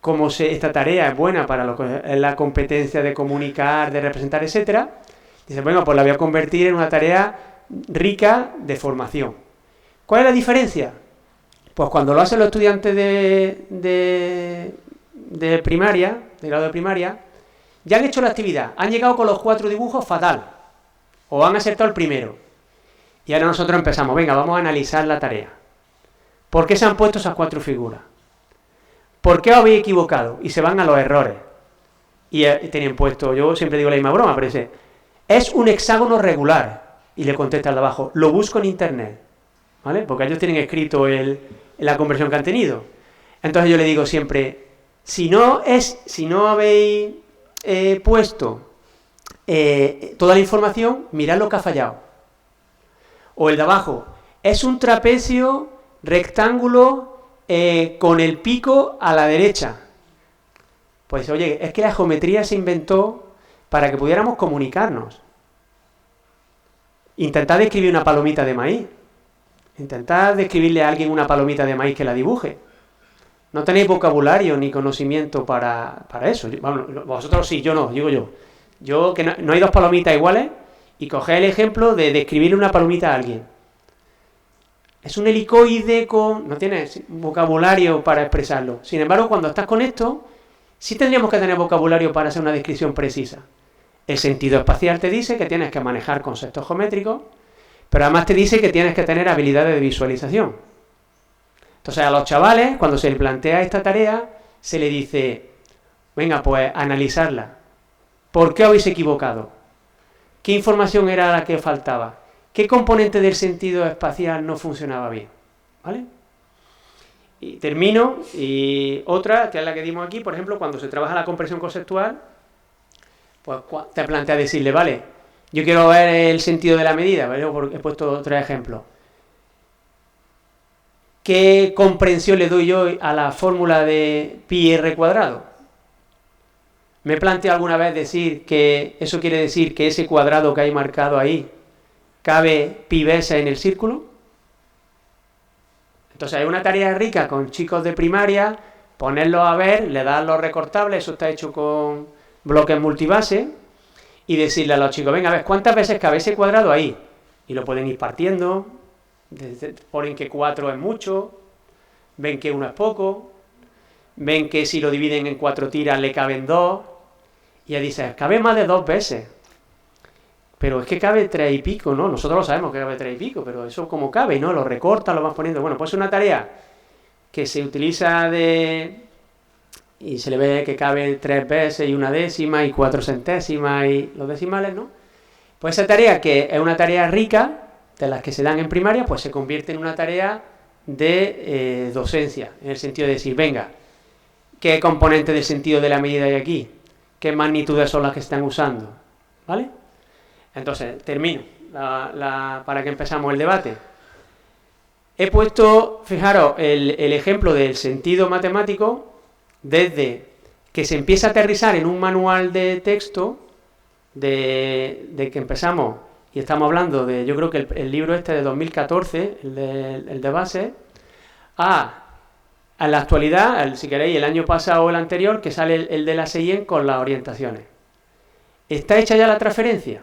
cómo esta tarea es buena para lo que es la competencia de comunicar, de representar, etcétera. Dice, bueno, pues la voy a convertir en una tarea rica de formación. ¿Cuál es la diferencia? Pues cuando lo hacen los estudiantes de primaria, de grado de primaria, ya han hecho la actividad, han llegado con los 4 dibujos fatal, o han acertado el primero. Y ahora nosotros empezamos, venga, vamos a analizar la tarea. ¿Por qué se han puesto esas 4 figuras? ¿Por qué os habéis equivocado? Y se van a los errores. Y tienen puesto, yo siempre digo la misma broma, pero es un hexágono regular. Y le contesta al de abajo, lo busco en internet, ¿vale? Porque ellos tienen escrito la conversión que han tenido. Entonces yo le digo siempre, si no habéis puesto toda la información, mirad lo que ha fallado. O el de abajo, es un trapecio rectángulo con el pico a la derecha. Pues oye, es que la geometría se inventó para que pudiéramos comunicarnos. Intentad describir una palomita de maíz. Intentad describirle a alguien una palomita de maíz que la dibuje. No tenéis vocabulario ni conocimiento para eso. Bueno, vosotros sí, yo no, digo yo. Yo que no hay 2 palomitas iguales y coged el ejemplo de describirle una palomita a alguien. Es un helicoide no tienes vocabulario para expresarlo. Sin embargo, cuando estás con esto, sí tendríamos que tener vocabulario para hacer una descripción precisa. El sentido espacial te dice que tienes que manejar conceptos geométricos, pero además te dice que tienes que tener habilidades de visualización. Entonces a los chavales, cuando se les plantea esta tarea, se le dice, venga, pues analizarla. ¿Por qué habéis equivocado? ¿Qué información era la que faltaba? ¿Qué componente del sentido espacial no funcionaba bien? ¿Vale? Y termino, y otra, que es la que dimos aquí, por ejemplo, cuando se trabaja la comprensión conceptual, pues te plantea decirle, vale, yo quiero ver el sentido de la medida, ¿vale? He puesto 3 ejemplos. ¿Qué comprensión le doy yo a la fórmula de pi r cuadrado? ¿Me he planteado alguna vez decir que eso quiere decir que ese cuadrado que hay marcado ahí cabe pi veces en el círculo? Entonces hay una tarea rica con chicos de primaria, ponerlos a ver, le das los recortables, eso está hecho con bloques multibase, y decirle a los chicos, venga, a ver, ¿cuántas veces cabe ese cuadrado ahí? y lo pueden ir partiendo, ponen que 4 es mucho, ven que 1 es poco, ven que si lo dividen en 4 tiras le caben 2, y ya dices, cabe más de 2 veces, pero es que cabe 3 y pico, ¿no? Nosotros lo sabemos que cabe 3 y pico, pero eso como cabe, ¿no? Lo recortas, lo vas poniendo. Bueno, pues es una tarea que se utiliza y se le ve que cabe 3 veces y 1 décima y 4 centésimas y los decimales, ¿no? Pues esa tarea, que es una tarea rica, de las que se dan en primaria, pues se convierte en una tarea de docencia, en el sentido de decir, venga, ¿qué componente del sentido de la medida hay aquí? ¿Qué magnitudes son las que se están usando? ¿Vale? Entonces, termino para que empezamos el debate. He puesto, fijaros, el ejemplo del sentido matemático desde que se empieza a aterrizar en un manual de texto, de que empezamos, y estamos hablando de, yo creo que el libro este de 2014, el de base, a la actualidad, si queréis, el año pasado o el anterior, que sale el de la SEIEN con las orientaciones. ¿Está hecha ya la transferencia?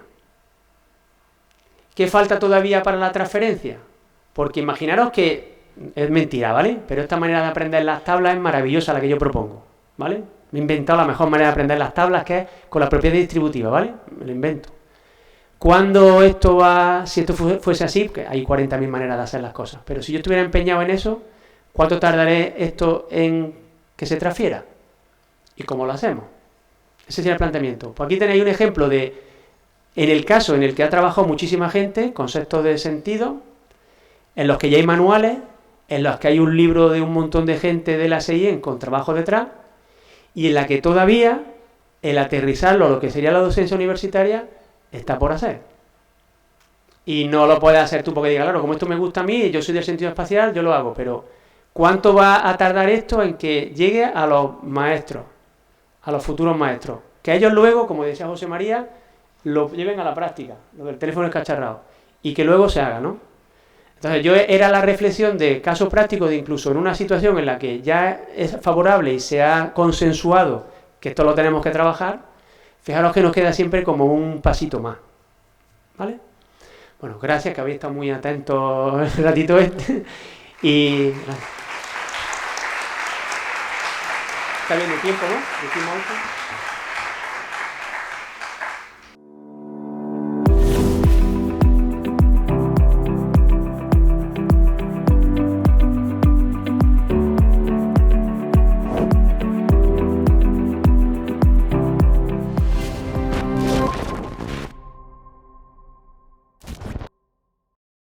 ¿Qué falta todavía para la transferencia? Porque imaginaros que es mentira, ¿vale? Pero esta manera de aprender las tablas es maravillosa, la que yo propongo, ¿vale? Me he inventado la mejor manera de aprender las tablas, que es con la propiedad distributiva, ¿vale? Me lo invento. ¿Cuándo esto va, si esto fuese así? Porque hay 40.000 maneras de hacer las cosas, pero si yo estuviera empeñado en eso, ¿cuánto tardaré esto en que se transfiera? ¿Y cómo lo hacemos? Ese sería el planteamiento. Pues aquí tenéis un ejemplo de, en el caso en el que ha trabajado muchísima gente, conceptos de sentido, en los que ya hay manuales, en los que hay un libro de un montón de gente de la SEIEN con trabajo detrás, y en la que todavía el aterrizarlo a lo que sería la docencia universitaria está por hacer. Y no lo puedes hacer tú porque digas, claro, como esto me gusta a mí, yo soy del sentido espacial, yo lo hago, pero ¿cuánto va a tardar esto en que llegue a los maestros, a los futuros maestros? Que ellos luego, como decía José María, lo lleven a la práctica, lo del teléfono escacharrado, y que luego se haga, ¿no? Entonces era la reflexión de caso práctico de incluso en una situación en la que ya es favorable y se ha consensuado que esto lo tenemos que trabajar, fijaros que nos queda siempre como un pasito más, ¿vale? Bueno, gracias, que habéis estado muy atentos el ratito este, y... Está bien el tiempo, ¿no? Decimos esto.